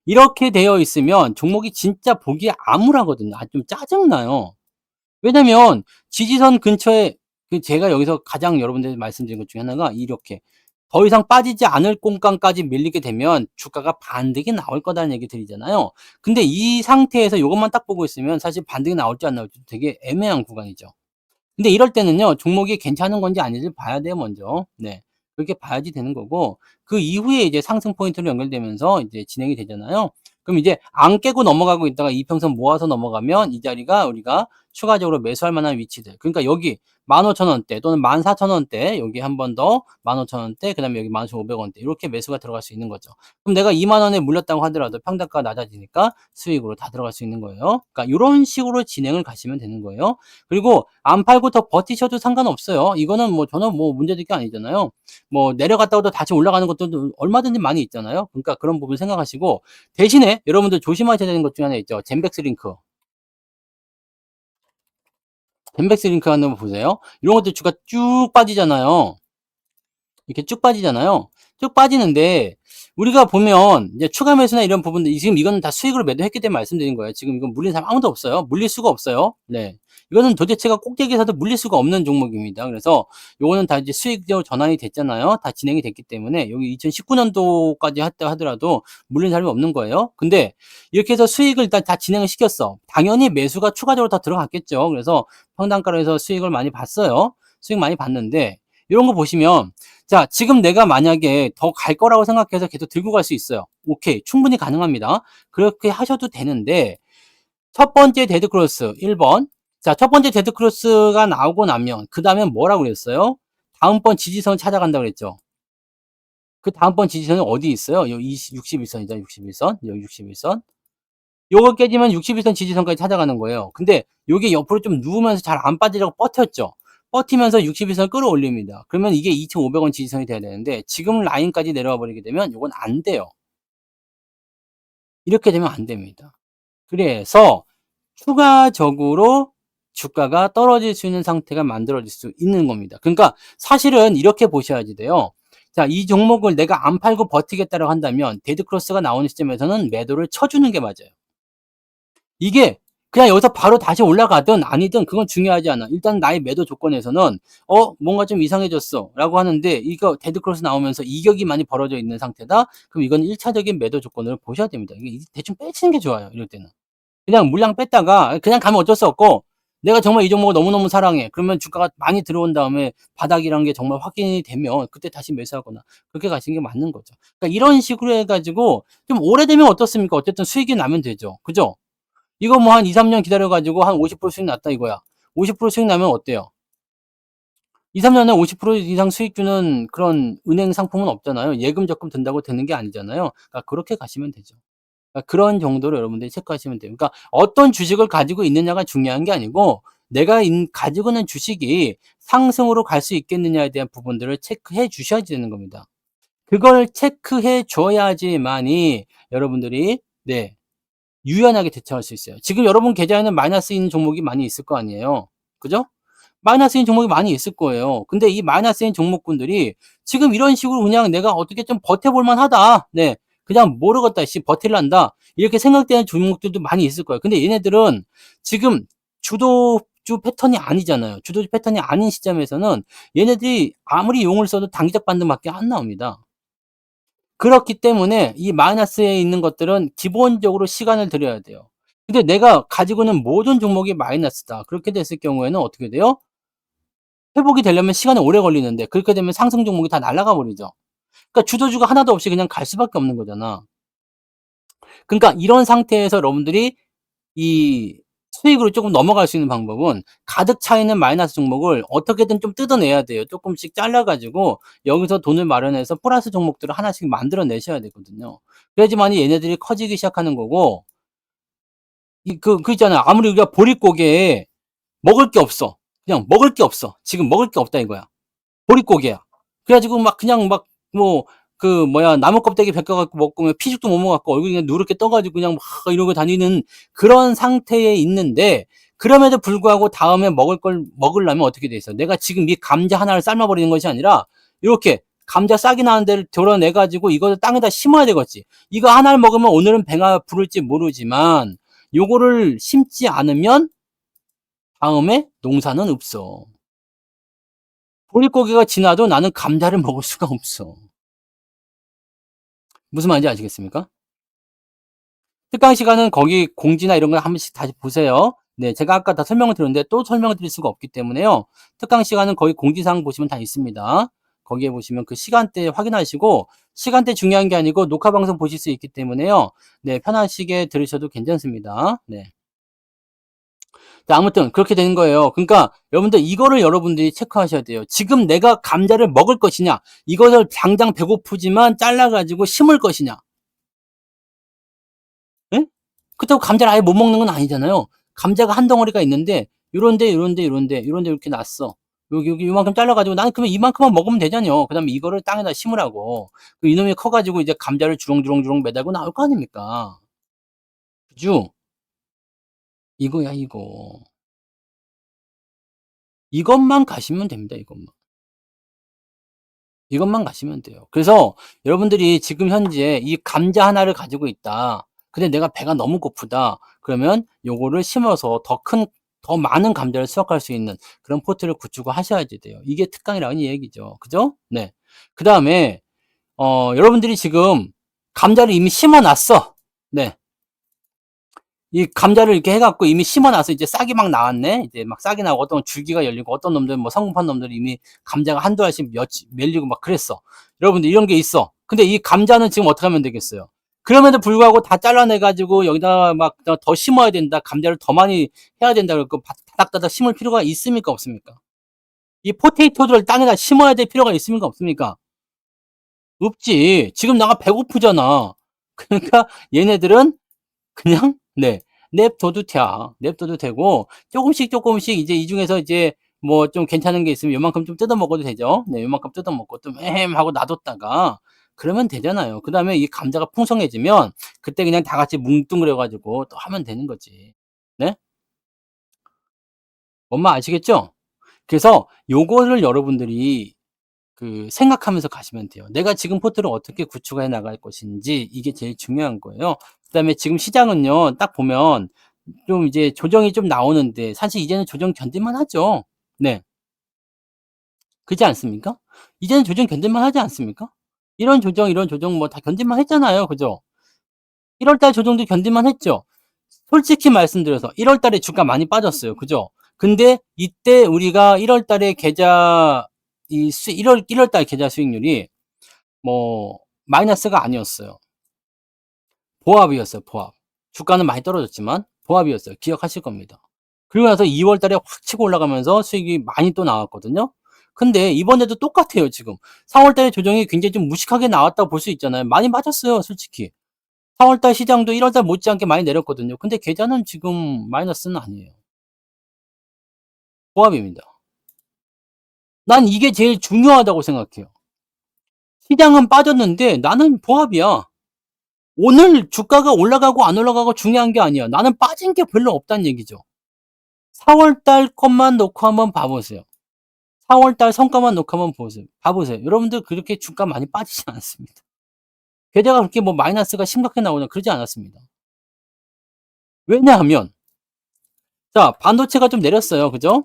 이렇게 되어 있으면 종목이 진짜 보기 암울하거든요. 좀 짜증나요. 왜냐면 지지선 근처에 제가 여기서 가장 여러분들한테 말씀드린 것 중에 하나가 이렇게 더 이상 빠지지 않을 공간까지 밀리게 되면 주가가 반등이 나올 거다는 얘기 드리잖아요. 근데 이 상태에서 요것만 딱 보고 있으면 사실 반등이 나올지 안 나올지 되게 애매한 구간이죠. 근데 이럴 때는요. 종목이 괜찮은 건지 아닌지를 봐야 돼요 먼저. 네. 그렇게 봐야지 되는 거고 그 이후에 이제 상승 포인트로 연결되면서 이제 진행이 되잖아요. 그럼 이제 안 깨고 넘어가고 있다가 이평선 모아서 넘어가면 이 자리가 우리가 추가적으로 매수할 만한 위치들. 그러니까 여기 15,000원대 또는 14,000원대 여기 한 번 더 15,000원대 그다음에 여기 15,500원대 이렇게 매수가 들어갈 수 있는 거죠. 그럼 내가 2만 원에 물렸다고 하더라도 평단가가 낮아지니까 수익으로 다 들어갈 수 있는 거예요. 그러니까 요런 식으로 진행을 가시면 되는 거예요. 그리고 안 팔고 더 버티셔도 상관없어요. 이거는 뭐 전혀 뭐 문제될 게 아니잖아요. 뭐 내려갔다가도 다시 올라가는 것도 얼마든지 많이 있잖아요. 그러니까 그런 부분 생각하시고 대신에 여러분들 조심하셔야 되는 것 중에 하나 있죠. 젠백스 링크. 젠백스 링크 하는 거 보세요. 이런 것들 주가 쭉 빠지잖아요. 이렇게 쭉 빠지잖아요. 쭉 빠지는데 우리가 보면 이제 추가 매수나 이런 부분들 지금 이거는 다 수익으로 매도했기 때문에 말씀드린 거예요. 지금 이건 물린 사람 아무도 없어요. 물릴 수가 없어요. 네. 이거는 도대체가 꼭대기에서도 물릴 수가 없는 종목입니다. 그래서 요거는 다 이제 수익적으로 전환이 됐잖아요. 다 진행이 됐기 때문에 여기 2019년도까지 하더라도 물린 사람이 없는 거예요. 근데 이렇게 해서 수익을 일단 다 진행을 시켰어. 당연히 매수가 추가적으로 더 들어갔겠죠. 그래서 평단가로 해서 수익을 많이 봤어요. 수익 많이 봤는데 이런 거 보시면 자, 지금 내가 만약에 더 갈 거라고 생각해서 계속 들고 갈 수 있어요. 오케이. 충분히 가능합니다. 그렇게 하셔도 되는데, 첫 번째 데드크로스, 1번. 자, 첫 번째 데드크로스가 나오고 나면, 그 다음에 뭐라고 그랬어요? 다음번 지지선을 찾아간다고 그랬죠. 그 다음번 지지선은 어디 있어요? 여기 61선이죠. 61선. 여기 61선. 요거 깨지면 61선 지지선까지 찾아가는 거예요. 근데 요게 옆으로 좀 누우면서 잘 안 빠지려고 버텼죠. 버티면서 61선 끌어올립니다. 그러면 이게 2,500원 지지선이 돼야 되는데 지금 라인까지 내려와 버리게 되면 요건 안 돼요. 이렇게 되면 안 됩니다. 그래서 추가적으로 주가가 떨어질 수 있는 상태가 만들어질 수 있는 겁니다. 그러니까 사실은 이렇게 보셔야지 돼요. 자, 이 종목을 내가 안 팔고 버티겠다고 한다면 데드크로스가 나오는 시점에서는 매도를 쳐주는 게 맞아요. 이게 그냥 여기서 바로 다시 올라가든 아니든 그건 중요하지 않아. 일단 나의 매도 조건에서는 뭔가 좀 이상해졌어 라고 하는데 이거 데드크로스 나오면서 이격이 많이 벌어져 있는 상태다. 그럼 이건 1차적인 매도 조건을 보셔야 됩니다. 이게 대충 빼치는 게 좋아요. 이럴 때는. 그냥 물량 뺐다가 그냥 가면 어쩔 수 없고 내가 정말 이 종목을 너무너무 사랑해. 그러면 주가가 많이 들어온 다음에 바닥이란 게 정말 확인이 되면 그때 다시 매수하거나 그렇게 가시는 게 맞는 거죠. 그러니까 이런 식으로 해가지고 좀 오래되면 어떻습니까? 어쨌든 수익이 나면 되죠. 그죠? 이거 뭐 한 2, 3년 기다려가지고 한 50% 수익 났다 이거야. 50% 수익 나면 어때요? 2, 3년에 50% 이상 수익 주는 그런 은행 상품은 없잖아요. 예금 적금 든다고 되는 게 아니잖아요. 그러니까 그렇게 가시면 되죠. 그러니까 그런 정도로 여러분들이 체크하시면 돼요. 그러니까 어떤 주식을 가지고 있느냐가 중요한 게 아니고 내가 가지고 있는 주식이 상승으로 갈 수 있겠느냐에 대한 부분들을 체크해 주셔야 되는 겁니다. 그걸 체크해 줘야지만이 여러분들이 네, 유연하게 대처할 수 있어요. 지금 여러분 계좌에는 마이너스인 종목이 많이 있을 거 아니에요. 그죠? 마이너스인 종목이 많이 있을 거예요. 근데 이 마이너스인 종목군들이 지금 이런 식으로 그냥 내가 어떻게 좀 버텨볼 만하다. 네. 그냥 모르겠다. 씨, 버틸란다. 이렇게 생각되는 종목들도 많이 있을 거예요. 근데 얘네들은 지금 주도주 패턴이 아니잖아요. 주도주 패턴이 아닌 시점에서는 얘네들이 아무리 용을 써도 단기적 반등밖에 안 나옵니다. 그렇기 때문에 이 마이너스에 있는 것들은 기본적으로 시간을 들여야 돼요. 근데 내가 가지고 있는 모든 종목이 마이너스다. 그렇게 됐을 경우에는 어떻게 돼요? 회복이 되려면 시간이 오래 걸리는데 그렇게 되면 상승 종목이 다 날아가 버리죠. 그러니까 주도주가 하나도 없이 그냥 갈 수밖에 없는 거잖아. 그러니까 이런 상태에서 여러분들이 이 수익으로 조금 넘어갈 수 있는 방법은 가득 차 있는 마이너스 종목을 어떻게든 좀 뜯어내야 돼요. 조금씩 잘라 가지고 여기서 돈을 마련해서 플러스 종목들을 하나씩 만들어 내셔야 되거든요. 그래야지만이 얘네들이 커지기 시작하는 거고 그 있잖아요. 아무리 우리가 보릿고개에 먹을 게 없어. 그냥 먹을 게 없어. 지금 먹을 게 없다 이거야. 보릿고개야. 그래가지고 막 그냥 막 뭐 그 뭐야 나무 껍데기 벗겨갖고 먹고 피죽도 못 먹었고 얼굴이 그냥 누렇게 떠가지고 그냥 막 이러고 다니는 그런 상태에 있는데 그럼에도 불구하고 다음에 먹을 걸 먹으려면 어떻게 돼 있어? 내가 지금 이 감자 하나를 삶아버리는 것이 아니라 이렇게 감자 싹이 나는 데를 드러내 가지고 이거를 땅에다 심어야 되겠지. 이거 하나를 먹으면 오늘은 배가 부를지 모르지만 요거를 심지 않으면 다음에 농사는 없어. 보릿고개가 지나도 나는 감자를 먹을 수가 없어. 무슨 말인지 아시겠습니까? 특강 시간은 거기 공지나 이런 걸 한 번씩 다시 보세요. 네, 제가 아까 다 설명을 드렸는데 또 설명을 드릴 수가 없기 때문에요. 특강 시간은 거기 공지사항 보시면 다 있습니다. 거기에 보시면 그 시간대 확인하시고 시간대 중요한 게 아니고 녹화 방송 보실 수 있기 때문에요. 네, 편하시게 들으셔도 괜찮습니다. 네. 자, 아무튼 그렇게 되는 거예요. 그러니까 여러분들 이거를 여러분들이 체크하셔야 돼요. 지금 내가 감자를 먹을 것이냐, 이것을 당장 배고프지만 잘라가지고 심을 것이냐. 예? 그렇다고 감자를 아예 못 먹는 건 아니잖아요. 감자가 한 덩어리가 있는데 요런데 이렇게 났어. 여기 요만큼 잘라가지고 나는 그러면 이만큼만 먹으면 되잖아요. 그 다음에 이거를 땅에다 심으라고. 이놈이 커가지고 이제 감자를 주렁주렁 매달고 나올 거 아닙니까? 그죠? 이거야 이거. 이것만 가시면 됩니다. 이것만 가시면 돼요. 그래서 여러분들이 지금 현재 이 감자 하나를 가지고 있다. 근데 내가 배가 너무 고프다. 그러면 요거를 심어서 더 많은 감자를 수확할 수 있는 그런 포트를 구축을 하셔야지 돼요. 이게 특강이라는 얘기죠. 그죠? 네. 그 다음에, 여러분들이 지금 감자를 이미 심어 놨어. 네. 이 감자를 이렇게 해갖고 이미 심어놔서 이제 싹이 막 나왔네. 이제 막 싹이 나고 어떤 줄기가 열리고 어떤 놈들은 뭐 성급한 놈들이 이미 감자가 한두 알씩 멜리고 막 그랬어. 여러분들 이런 게 있어. 근데 이 감자는 지금 어떻게 하면 되겠어요? 그럼에도 불구하고 다 잘라내가지고 여기다가 막 더 심어야 된다. 감자를 더 많이 해야 된다. 그러고 다닥다닥 심을 필요가 있습니까? 없습니까? 이 포테이토들을 땅에다 심어야 될 필요가 있습니까? 없습니까? 없지. 지금 내가 배고프잖아. 그러니까 얘네들은 그냥 네. 냅둬도 되고 조금씩 이제 이 중에서 이제 뭐 좀 괜찮은 게 있으면 요만큼 좀 뜯어 먹어도 되죠. 네. 요만큼 뜯어 먹고 좀 하고 놔뒀다가 그러면 되잖아요. 그다음에 이 감자가 풍성해지면 그때 그냥 다 같이 뭉뚱그려 가지고 또 하면 되는 거지. 네? 뭔 말 아시겠죠? 그래서 요거를 여러분들이 생각하면서 가시면 돼요. 내가 지금 포트를 어떻게 구축해 나갈 것인지 이게 제일 중요한 거예요. 그다음에 지금 시장은요. 딱 보면 좀 이제 조정이 좀 나오는데 사실 이제는 조정 견딜만 하죠. 네. 그렇지 않습니까? 이제는 조정 견딜만 하지 않습니까? 이런 조정 뭐 다 견딜만 했잖아요. 그죠? 1월 달 조정도 견딜만 했죠. 솔직히 말씀드려서 1월 달에 주가 많이 빠졌어요. 그죠? 근데 이때 우리가 1월 달에 계좌 1월 달 계좌 수익률이 뭐 마이너스가 아니었어요. 보합이었어요. 보합. 주가는 많이 떨어졌지만 보합이었어요. 기억하실 겁니다. 그리고 나서 2월 달에 확 치고 올라가면서 수익이 많이 또 나왔거든요. 근데 이번에도 똑같아요, 지금. 4월달에 조정이 굉장히 좀 무식하게 나왔다고 볼 수 있잖아요. 많이 맞았어요, 솔직히. 4월달 시장도 1월달 못지않게 많이 내렸거든요. 근데 계좌는 지금 마이너스는 아니에요. 보합입니다. 난 이게 제일 중요하다고 생각해요. 시장은 빠졌는데 나는 보합이야. 오늘 주가가 올라가고 안 올라가고 중요한 게 아니야. 나는 빠진 게 별로 없다는 얘기죠. 4월달 것만 놓고 한번 봐보세요. 4월달 성과만 놓고 한번 봐보세요. 여러분들 그렇게 주가 많이 빠지지 않았습니다. 계좌가 그렇게 뭐 마이너스가 심각하게 나오냐 그러지 않았습니다. 왜냐하면 자 반도체가 좀 내렸어요. 그죠?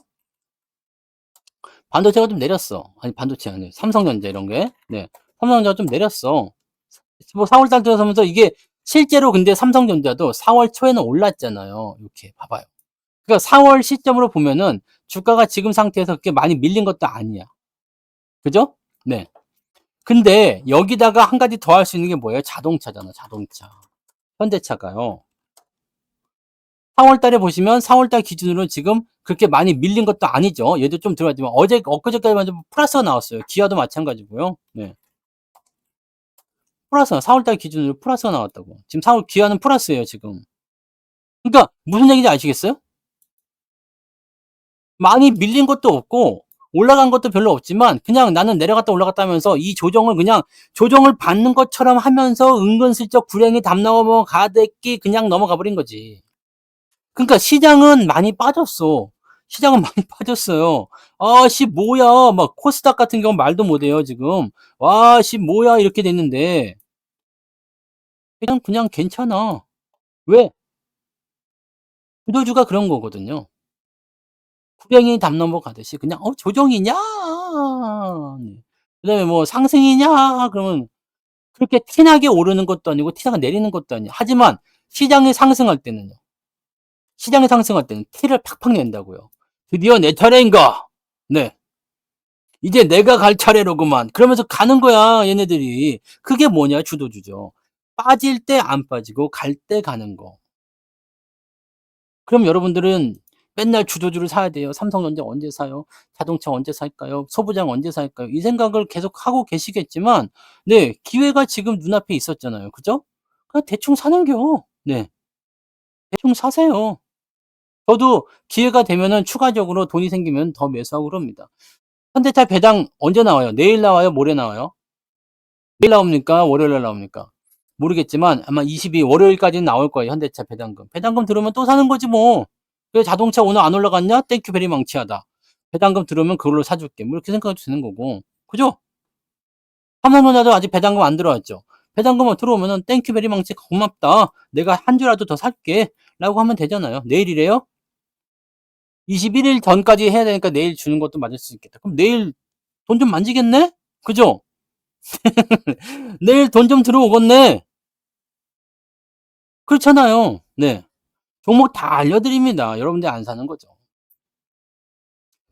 반도체가 좀 내렸어. 아니 반도체 아니에요. 삼성전자 이런 게. 네. 삼성전자가 좀 내렸어. 뭐 4월달 들어서면서 이게 실제로 근데 삼성전자도 4월 초에는 올랐잖아요. 이렇게 봐봐요. 그러니까 4월 시점으로 보면은 주가가 지금 상태에서 그렇게 많이 밀린 것도 아니야. 그죠? 네. 근데 여기다가 한 가지 더 할 수 있는 게 뭐예요? 자동차잖아, 자동차. 현대차가요. 4월 달에 보시면 4월 달 기준으로 지금 그렇게 많이 밀린 것도 아니죠. 얘도 좀 들어갔지만 엊그저께만 좀 플러스가 나왔어요. 기아도 마찬가지고요. 네. 플러스가 4월 달 기준으로 플러스가 나왔다고. 지금 4월 기아는 플러스예요, 지금. 그러니까 무슨 얘기인지 아시겠어요? 많이 밀린 것도 없고 올라간 것도 별로 없지만 그냥 나는 내려갔다 올라갔다 하면서 이 조정을 그냥 조정을 받는 것처럼 하면서 은근슬쩍 불행히 담 넘어가듯이 그냥 넘어가 버린 거지. 그러니까 시장은 많이 빠졌어. 시장은 많이 빠졌어요. 아, 씨, 뭐야. 막 코스닥 같은 경우는 말도 못해요, 지금. 와, 씨, 뭐야. 이렇게 됐는데. 그냥 괜찮아. 왜? 구도주가 그런 거거든요. 불행히 담 넘어가듯이 그냥 조정이냐? 네. 그다음에 뭐 상승이냐? 그러면 그렇게 티나게 오르는 것도 아니고 티나게 내리는 것도 아니야. 하지만 시장이 상승할 때는요. 시장이 상승할 때는 티를 팍팍 낸다고요. 드디어 내 차례인가? 네. 이제 내가 갈 차례로구만. 그러면서 가는 거야, 얘네들이. 그게 뭐냐? 주도주죠. 빠질 때 안 빠지고 갈 때 가는 거. 그럼 여러분들은 맨날 주도주를 사야 돼요. 삼성전자 언제 사요? 자동차 언제 살까요? 소부장 언제 살까요? 이 생각을 계속 하고 계시겠지만, 네, 기회가 지금 눈앞에 있었잖아요. 그죠? 그냥 대충 사는겨. 네, 대충 사세요. 저도 기회가 되면은 추가적으로 돈이 생기면 더 매수하고 그럽니다. 현대차 배당 언제 나와요? 내일 나와요? 모레 나와요? 내일 나옵니까? 월요일날 나옵니까? 모르겠지만 아마 22 월요일까지는 나올 거예요. 현대차 배당금. 배당금 들어오면 또 사는 거지 뭐. 왜 자동차 오늘 안 올라갔냐? 땡큐 베리 망치하다. 배당금 들어오면 그걸로 사줄게. 뭐 이렇게 생각해도 되는 거고. 그죠? 삼성전자도 아직 배당금 안 들어왔죠. 배당금만 들어오면은 땡큐 베리 망치 고맙다. 내가 한 주라도 더 살게. 라고 하면 되잖아요. 내일이래요? 21일 전까지 해야 되니까 내일 주는 것도 맞을 수 있겠다. 그럼 내일 돈 좀 만지겠네? 그죠? 내일 돈 좀 들어오겠네? 그렇잖아요. 네. 종목 다 알려드립니다. 여러분들 안 사는 거죠.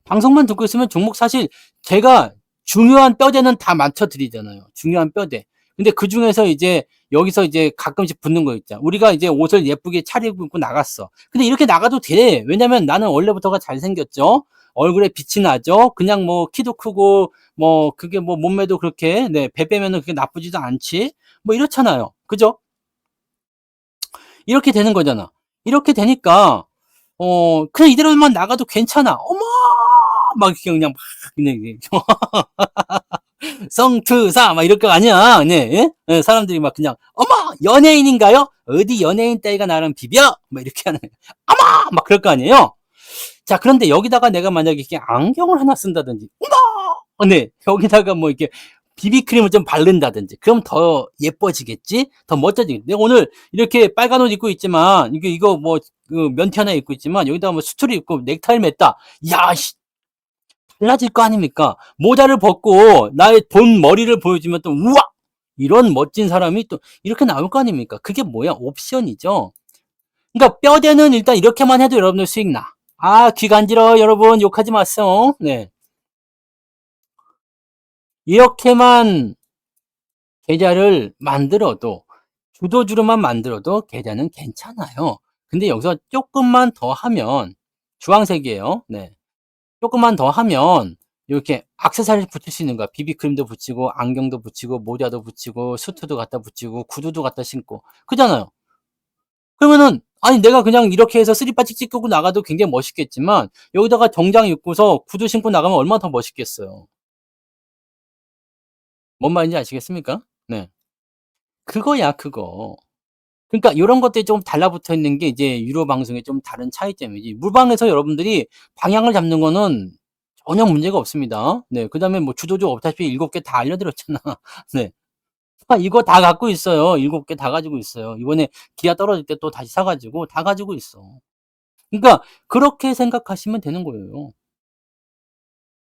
방송만 듣고 있으면 종목 사실 제가 중요한 뼈대는 다 맞춰드리잖아요. 중요한 뼈대. 근데 그 중에서 이제 여기서 이제 가끔씩 붙는 거 있잖아. 우리가 이제 옷을 예쁘게 차려입고 나갔어. 근데 이렇게 나가도 돼. 왜냐면 나는 원래부터가 잘생겼죠. 얼굴에 빛이 나죠. 그냥 뭐 키도 크고 뭐 그게 뭐 몸매도 그렇게 네, 배 빼면은 그게 나쁘지도 않지. 뭐 이렇잖아요. 그죠? 이렇게 되는 거잖아. 이렇게 되니까 그냥 이대로만 나가도 괜찮아. 어머! 막 이렇게 그냥 막 그냥 성투사 막 이럴 거 아니야. 네, 예? 예, 사람들이 막 그냥 어머 연예인인가요? 어디 연예인 따위가 나랑 비벼? 막 이렇게 하는 어머 막 그럴 거 아니에요. 자 그런데 여기다가 내가 만약에 이렇게 안경을 하나 쓴다든지 어머 네 여기다가 뭐 이렇게 비비크림을 좀 바른다든지 그럼 더 예뻐지겠지? 더 멋져지겠지? 내가 오늘 이렇게 빨간 옷 입고 있지만 이거 뭐 그 면티 하나 입고 있지만 여기다가 뭐 수트를 입고 넥타이를 맸다. 야 씨, 달라질 거 아닙니까? 모자를 벗고 나의 본 머리를 보여주면 또 우와! 이런 멋진 사람이 또 이렇게 나올 거 아닙니까? 그게 뭐야? 옵션이죠. 그러니까 뼈대는 일단 이렇게만 해도 여러분들 수익 나. 아, 귀 간지러워. 여러분 욕하지 마세요. 네. 이렇게만 계좌를 만들어도 주도주로만 만들어도 계좌는 괜찮아요. 근데 여기서 조금만 더 하면 주황색이에요. 네. 조금만 더 하면 요렇게 액세서리를 붙일 수 있는 거야. 비비크림도 붙이고 안경도 붙이고 모자도 붙이고 수트도 갖다 붙이고 구두도 갖다 신고. 그잖아요. 그러면은 아니 내가 그냥 이렇게 해서 스리빠 찍찍 끄고 나가도 굉장히 멋있겠지만 여기다가 정장 입고서 구두 신고 나가면 얼마나 더 멋있겠어요. 뭔 말인지 아시겠습니까? 네. 그거야 그거. 그러니까 요런 것들이 좀 달라붙어 있는 게 이제 유료 방송의 좀 다른 차이점이지. 물방에서 여러분들이 방향을 잡는 거는 전혀 문제가 없습니다. 네. 그다음에 뭐 주도주 없다시피 7개 다 알려드렸잖아. 네. 이거 다 갖고 있어요. 7개 다 가지고 있어요. 이번에 기아 떨어질 때 또 다시 사 가지고 다 가지고 있어. 그러니까 그렇게 생각하시면 되는 거예요.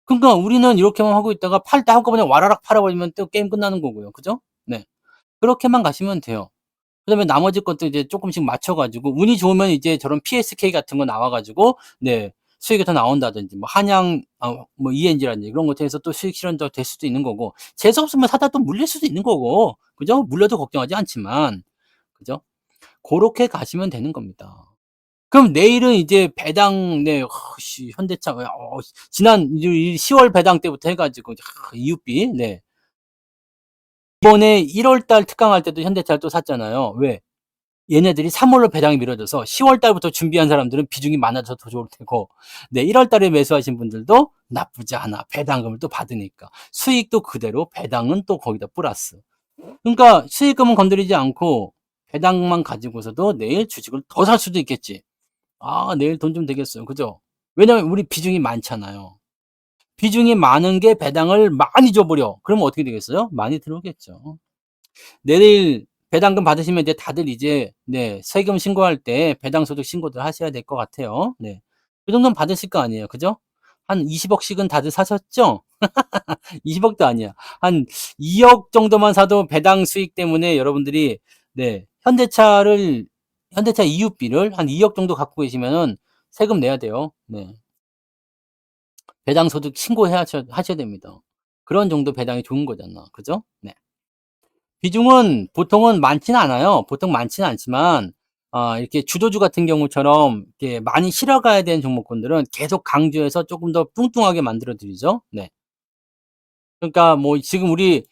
그러니까 우리는 이렇게만 하고 있다가 팔 때 한꺼번에 와라락 팔아 버리면 또 게임 끝나는 거고요. 그죠? 네. 그렇게만 가시면 돼요. 그다음에 나머지 것도 이제 쪼끔씩 맞춰 가지고 운이 좋으면 이제 저런 PSK 같은 거 나와 가지고 네 수익이 더 나온다든지 뭐 한양 뭐 ENG라든지 그런 것에 해서 또 수익 실현도 될 수도 있는 거고 재수 없으면 사다 또 물릴 수도 있는 거고 그죠? 물려도 걱정하지 않지만 그죠? 고렇게 가시면 되는 겁니다. 그럼 내일은 이제 배당 네 현대차 지난 이 10월 배당 때부터 해 가지고 이웃비 네. 이번에 1월 달 특강할 때도 현대차를 또 샀잖아요. 왜? 얘네들이 3 월로 배당이 미뤄져서 10월 달부터 준비한 사람들은 비중이 많아져서 더 좋을 테고 네 1월 달에 매수하신 분들도 나쁘지 않아. 배당금을 또 받으니까. 수익도 그대로 배당은 또 거기다 플러스. 그러니까 수익금은 건드리지 않고 배당만 가지고서도 내일 주식을 더 살 수도 있겠지. 아 내일 돈 좀 되겠어요. 그죠? 왜냐면 우리 비중이 많잖아요. 비중이 많은 게 배당을 많이 줘 버려. 그러면 어떻게 되겠어요? 많이 들어오겠죠. 내일 배당금 받으시면 이제 다들 이제 네 세금 신고할 때 배당소득 신고들 하셔야 될 것 같아요. 네. 그 정도는 받으실 거 아니에요. 그죠? 한 20억 씩은 다들 사셨죠? 20억도 아니야. 한 2억 정도만 사도 배당 수익 때문에 여러분들이 네 현대차 이웃비를 한 2억 정도 갖고 계시면은 세금 내야 돼요. 네. 배당소득 하셔야 됩니다. 그런 정도 배당이 좋은 거잖아. 그죠? 네. 비중은 보통은 많지는 않아요. 보통 많지는 않지만 이렇게 주도주 같은 경우처럼 이렇게 많이 실어가야 되는 종목군들은 계속 강조해서 쪼끔 더 뚱뚱하게 만들어 드리죠. 네. 그러니까 뭐 지금 우리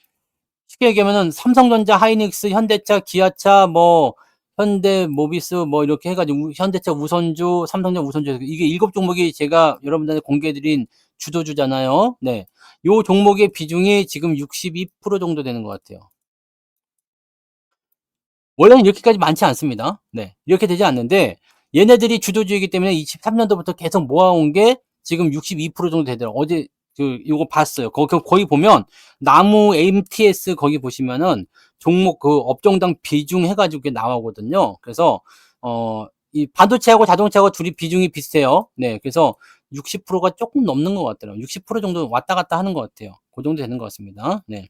쉽게 얘기하면은 삼성전자, 하이닉스, 현대차, 기아차, 뭐 현대모비스 뭐 이렇게 해 가지고 현대차 우선주, 삼성전자 우선주 이게 7 종목이 제가 여러분들한테 공개해 드린 주도주잖아요. 네. 요 종목의 비중이 지금 62% 정도 되는 것 같아요. 원래는 이렇게까지 많지 않습니다. 네. 이렇게 되지 않는데 얘네들이 주도주이기 때문에 23년도부터 계속 모아온 게 지금 62% 정도 되더라고요. 어제 요거 봤어요. 거기 보면 나무 MTS 거기 보시면은 종목 그 업종당 비중 해 가지고 이게 나오거든요. 그래서 이 반도체하고 자동차하고 둘이 비중이 비슷해요. 네. 그래서 60%가 조금 넘는 것 같더라고요. 60% 정도 왔다 갔다 하는 것 같아요. 그 정도 되는 것 같습니다. 네.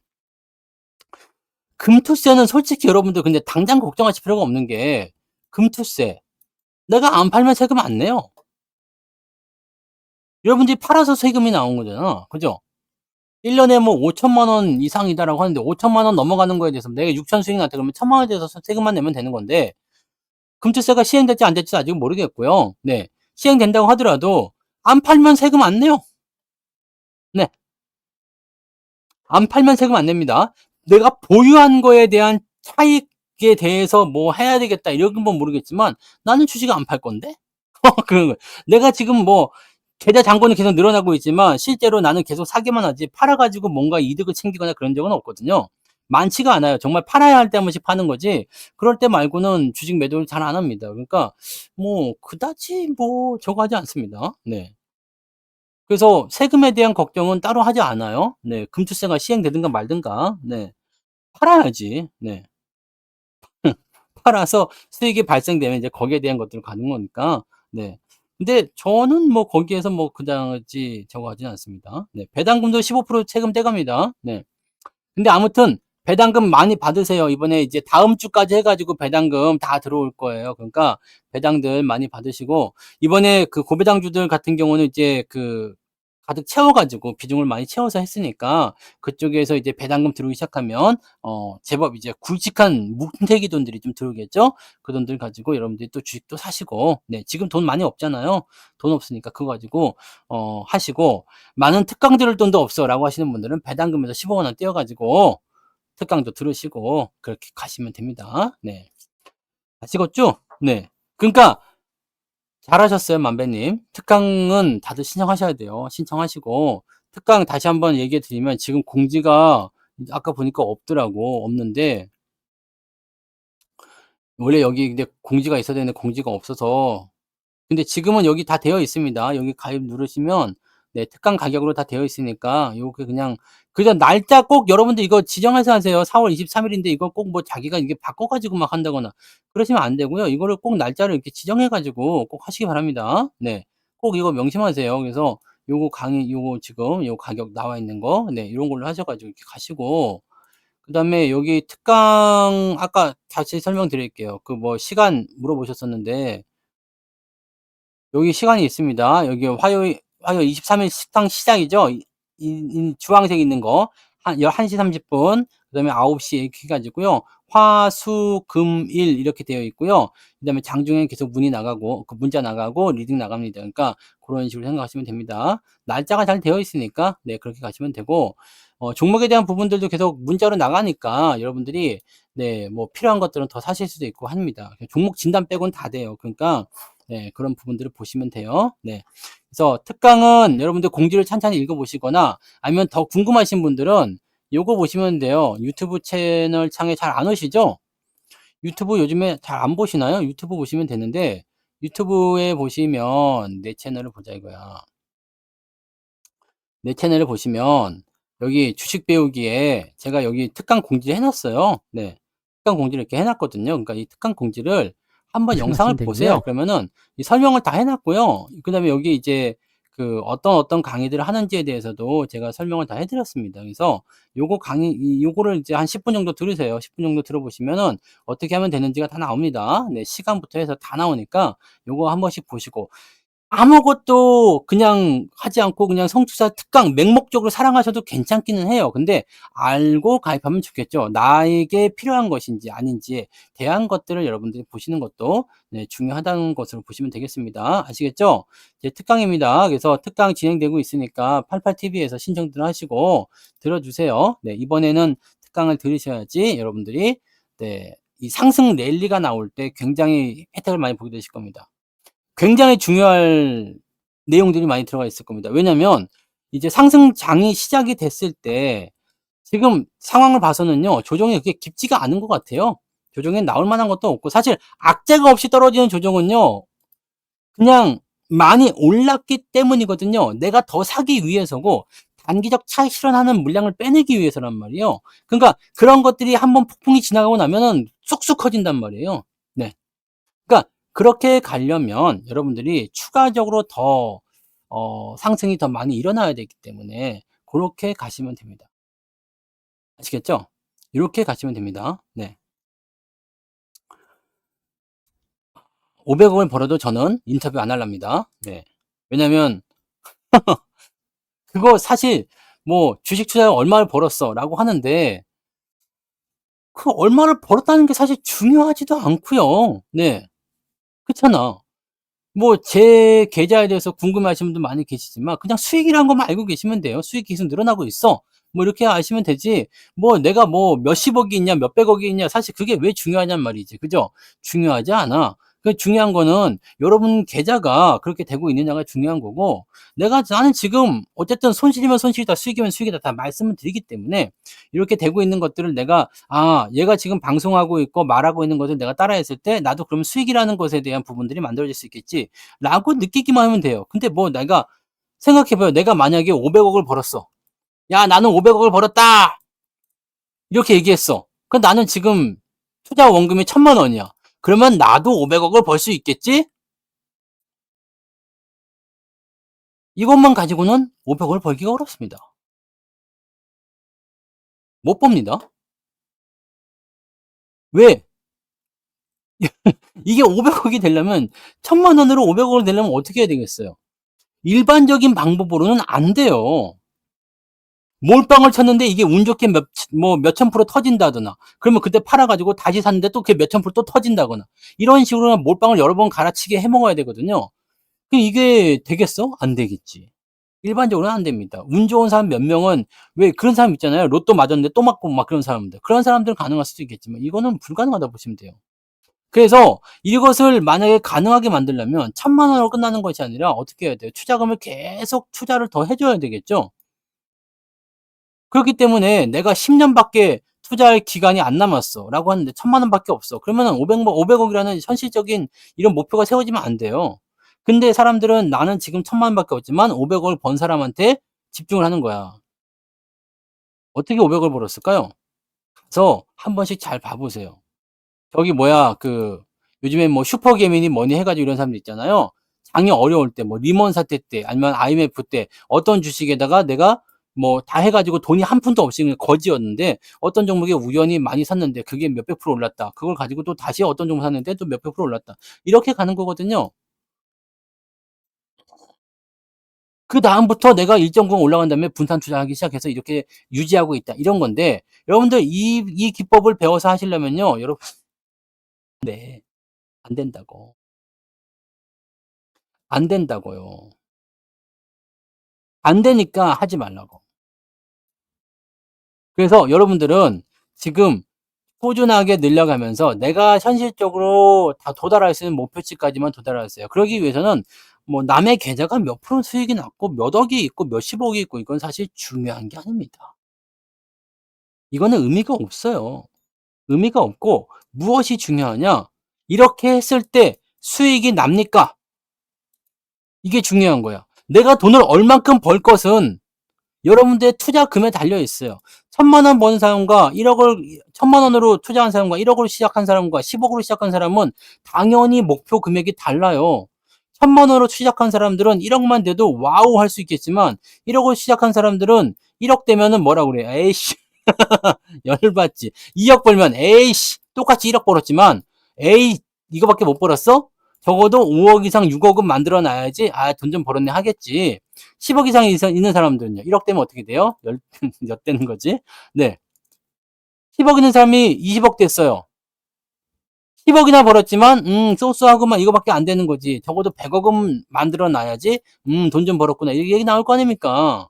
금투세는 솔직히 여러분들 근데 당장 걱정하실 필요가 없는 게 금투세. 내가 안 팔면 세금 안 내요. 여러분들이 팔아서 세금이 나온 거잖아. 그죠? 1 년에 뭐 5천만 원 이상이다라고 하는데 5천만 원 넘어가는 거에 대해서 내가 6천 수익 났다 그러면 1천만 원에 대해서 세금만 내면 되는 건데 금투세가 시행될지 안 될지 아직은 모르겠고요. 네. 시행된다고 하더라도 안 팔면 세금 안 내요. 네. 안 팔면 세금 안 냅니다. 내가 보유한 거에 대한 차익에 대해서 뭐 해야 되겠다 이런 건 모르겠지만 나는 주식을 안 팔 건데? 그런 거예요. 내가 지금 뭐 계좌 잔고는 계속 늘어나고 있지만 실제로 나는 계속 사기만 하지 팔아 가지고 뭔가 이득을 챙기거나 그런 적은 없거든요. 많지가 않아요. 정말 팔아야 할 때 한 번씩 파는 거지 그럴 때 말고는 주식 매도를 잘 안 합니다. 그러니까 뭐 그다지 뭐 저거 하지 않습니다. 네. 그래서 세금에 대한 걱정은 따로 하지 않아요. 네. 금투세가 시행되든가 말든가. 네. 팔아야지. 네. 팔아서 수익이 발생되면 이제 거기에 대한 것들을 가는 거니까. 네. 근데 저는 뭐 거기에서 뭐 그다지 저거 하진 않습니다. 네. 배당금도 15% 세금 떼갑니다. 네. 근데 아무튼 배당금 많이 받으세요. 이번에 이제 다음 주까지 해 가지고 배당금 다 들어올 거예요. 그러니까 배당들 많이 받으시고 이번에 그 고배당주들 같은 경우는 이제 그 가득 채워가지고 비중을 많이 채워서 했으니까 그쪽에서 이제 배당금 들어오기 시작하면 제법 이제 굵직한 뭉태기 돈들이 좀 들어오겠죠. 그 돈들 가지고 여러분들이 또 주식도 사시고, 네, 지금 돈 많이 없잖아요. 돈 없으니까 그거 가지고 하시고, 많은 특강 들을 돈도 없어라고 하시는 분들은 배당금에서 15만 원 떼어가지고 특강도 들으시고 그렇게 가시면 됩니다. 네, 아시겠죠? 네, 그러니까 잘하셨어요, 만배님. 특강은 다들 신청하셔야 돼요. 신청하시고, 특강 다시 한번 얘기해 드리면, 지금 공지가 아까 보니까 없더라고. 없는데, 원래 여기 근데 공지가 있어야 되는데 공지가 없어서, 근데 지금은 여기 다 되어 있습니다. 여기 가입 누르시면, 네, 특강 가격으로 다 되어 있으니까, 요게 그냥 날짜 꼭 여러분들 이거 지정해서 하세요. 4월 23일인데 이거 꼭 뭐 자기가 이게 바꿔가지고 막 한다거나, 그러시면 안 되고요. 이거를 꼭 날짜를 이렇게 지정해가지고 꼭 하시기 바랍니다. 네. 꼭 이거 명심하세요. 그래서 요거 요거 지금 요 가격 나와 있는 거, 네, 이런 걸로 하셔가지고 이렇게 가시고, 그 다음에 여기 특강, 아까 다시 설명드릴게요. 그 뭐 시간 물어보셨었는데, 여기 시간이 있습니다. 여기 화요일 23일 식당 시작이죠. 주황색 있는 거. 11시 30분. 그 다음에 9시 이렇게 해가지고요. 화, 수, 금, 일 이렇게 되어 있고요. 그 다음에 장중에 계속 문이 나가고, 그 문자 나가고, 리딩 나갑니다. 그러니까 그런 식으로 생각하시면 됩니다. 날짜가 잘 되어 있으니까, 네, 그렇게 가시면 되고, 종목에 대한 부분들도 계속 문자로 나가니까 여러분들이, 네, 뭐 필요한 것들은 더 사실 수도 있고 합니다. 종목 진단 빼고는 다 돼요. 그러니까, 네, 그런 부분들을 보시면 돼요. 네. 그래서 특강은 여러분들 공지를 찬찬히 읽어보시거나 아니면 더 궁금하신 분들은 요거 보시면 돼요. 유튜브 채널 창에 잘 안 오시죠? 유튜브 요즘에 잘 안 보시나요? 유튜브 보시면 되는데 유튜브에 보시면 내 채널을 보자 이거야. 내 채널을 보시면 여기 주식 배우기에 제가 여기 특강 공지를 해놨어요. 네. 특강 공지를 이렇게 해놨거든요. 그러니까 이 특강 공지를 한번 영상을 보세요. 그러면은 이 설명을 다 해놨고요. 그 다음에 여기 이제 그 어떤 강의들을 하는지에 대해서도 제가 설명을 다 해드렸습니다. 그래서 요거를 이제 한 10분 정도 들으세요. 10분 정도 들어보시면은 어떻게 하면 되는지가 다 나옵니다. 네, 시간부터 해서 다 나오니까 요거 한 번씩 보시고 아무것도 그냥 하지 않고 그냥 성취사 특강 맹목적으로 사랑하셔도 괜찮기는 해요. 근데 알고 가입하면 좋겠죠. 나에게 필요한 것인지 아닌지에 대한 것들을 여러분들이 보시는 것도, 네, 중요하다는 것으로 보시면 되겠습니다. 아시겠죠? 이제 특강입니다. 그래서 특강 진행되고 있으니까 88TV에서 신청들 하시고 들어주세요. 네, 이번에는 특강을 들으셔야지 여러분들이, 네, 이 상승 랠리가 나올 때 굉장히 혜택을 많이 보게 되실 겁니다. 굉장히 중요할 내용들이 많이 들어가 있을 겁니다. 왜냐면 이제 상승장이 시작이 됐을 때 지금 상황을 봐서는요, 조정이 그렇게 깊지가 않은 것 같아요. 조정에 나올 만한 것도 없고, 사실 악재가 없이 떨어지는 조정은요, 그냥 많이 올랐기 때문이거든요. 내가 더 사기 위해서고 단기적 차익 실현하는 물량을 빼내기 위해서란 말이에요. 그러니까 그런 것들이 한번 폭풍이 지나가고 나면은 쑥쑥 커진단 말이에요. 네. 그러니까 그렇게 가려면 여러분들이 추가적으로 더 상승이 더 많이 일어나야 되기 때문에 그렇게 가시면 됩니다. 아시겠죠? 이렇게 가시면 됩니다. 네. 500억을 벌어도 저는 인터뷰 안 할랍니다. 네. 왜냐면 그거 사실 뭐 주식 투자에 얼마를 벌었어 라고 하는데 그 얼마를 벌었다는 게 사실 중요하지도 않고요. 네. 그렇잖아. 뭐 제 계좌에 대해서 궁금해하시는 분들 많이 계시지만 그냥 수익이라는 것만 알고 계시면 돼요. 수익이 계속 늘어나고 있어. 뭐 이렇게 아시면 되지. 뭐 내가 뭐 몇십억이 있냐, 몇백억이 있냐, 사실 그게 왜 중요하냔 말이지. 그죠? 중요하지 않아. 그 중요한 거는 여러분 계좌가 그렇게 되고 있느냐가 중요한 거고, 나는 지금 어쨌든 손실이면 손실이다, 수익이면 수익이다 다 말씀을 드리기 때문에 이렇게 되고 있는 것들을 내가, 얘가 지금 방송하고 있고 말하고 있는 것을 내가 따라했을 때 나도 그럼 수익이라는 것에 대한 부분들이 만들어질 수 있겠지 라고 느끼기만 하면 돼요. 근데 뭐 내가 생각해봐요. 내가 만약에 500억을 벌었어. 야, 나는 500억을 벌었다! 이렇게 얘기했어. 그럼 나는 지금 투자 원금이 1000만 원이야. 그러면 나도 500억을 벌 수 있겠지? 이것만 가지고는 500억을 벌기가 어렵습니다. 못 봅니다. 왜? 이게 500억이 되려면 1000만 원으로 500억을 되려면 어떻게 해야 되겠어요? 일반적인 방법으로는 안 돼요. 몰빵을 쳤는데 이게 운 좋게 몇천 프로 터진다거나, 그러면 그때 팔아가지고 다시 샀는데 또 그게 몇천 프로 또 터진다거나, 이런 식으로 몰빵을 여러 번 갈아치게 해 먹어야 되거든요. 그럼 이게 되겠어? 안 되겠지. 일반적으로는 안 됩니다. 운 좋은 사람 몇 명은, 왜 그런 사람 있잖아요. 로또 맞았는데 또 맞고 막 그런 사람들. 그런 사람들은 가능할 수도 있겠지만 이거는 불가능하다 보시면 돼요. 그래서 이것을 만약에 가능하게 만들려면 1,000만 원으로 끝나는 것이 아니라 어떻게 해야 돼요? 투자금을 계속 투자를 더 해줘야 되겠죠? 그렇기 때문에 내가 10년밖에 투자할 기간이 안 남았어 라고 하는데 1,000만 원밖에 없어. 그러면 500억이라는 현실적인 이런 목표가 세워지면 안 돼요. 근데 사람들은 나는 지금 1,000만 원밖에 없지만 500억을 번 사람한테 집중을 하는 거야. 어떻게 500억을 벌었을까요? 그래서 한 번씩 잘 봐보세요. 저기 뭐야, 요즘에 뭐 슈퍼개미니 뭐니 해가지고 이런 사람들 있잖아요. 장이 어려울 때, 뭐 리먼 사태 때, 아니면 IMF 때 어떤 주식에다가 내가 뭐 다 해가지고 돈이 한 푼도 없이 그냥 거지였는데 어떤 종목에 우연히 많이 샀는데 그게 몇백 프로 올랐다. 그걸 가지고 또 다시 어떤 종목 샀는데 또 몇백 프로 올랐다. 이렇게 가는 거거든요. 그 다음부터 내가 일정 부분 올라간 다음에 분산 투자하기 시작해서 이렇게 유지하고 있다. 이런 건데 여러분들 이 기법을 배워서 하시려면요. 여러분, 네, 안 된다고. 안 된다고요. 안 되니까 하지 말라고. 그래서 여러분들은 지금 꾸준하게 늘려가면서 내가 현실적으로 다 도달할 수 있는 목표치까지만 도달하세요. 그러기 위해서는 뭐 남의 계좌가 몇 프로 수익이 났고 몇 억이 있고 몇십억이 있고 이건 사실 중요한 게 아닙니다. 이거는 의미가 없어요. 의미가 없고 무엇이 중요하냐? 이렇게 했을 때 수익이 납니까? 이게 중요한 거야. 내가 돈을 얼만큼 벌 것은 여러분들의 투자금에 달려 있어요. 1,000만 원 버는 사람과 1,000만 원으로 투자한 사람과 1억으로 시작한 사람과 10억으로 시작한 사람은 당연히 목표 금액이 달라요. 1,000만 원으로 시작한 사람들은 1억만 돼도 와우 할 수 있겠지만 1억으로 시작한 사람들은 1억 되면은 뭐라 그래? 에이씨, 열받지. 2억 벌면 에이씨, 똑같이 1억 벌었지만 에이, 이거밖에 못 벌었어? 적어도 5억 이상 6억은 만들어 놔야지 돈 좀 벌었네 하겠지. 10억 이상 있는 사람들은요. 1억 되면 어떻게 돼요? 몇 되는 거지? 네. 10억 있는 사람이 20억 됐어요. 10억이나 벌었지만 소소하고만 이거밖에 안 되는 거지. 적어도 100억은 만들어 놔야지 돈 좀 벌었구나. 이 얘기 나올 거 아닙니까?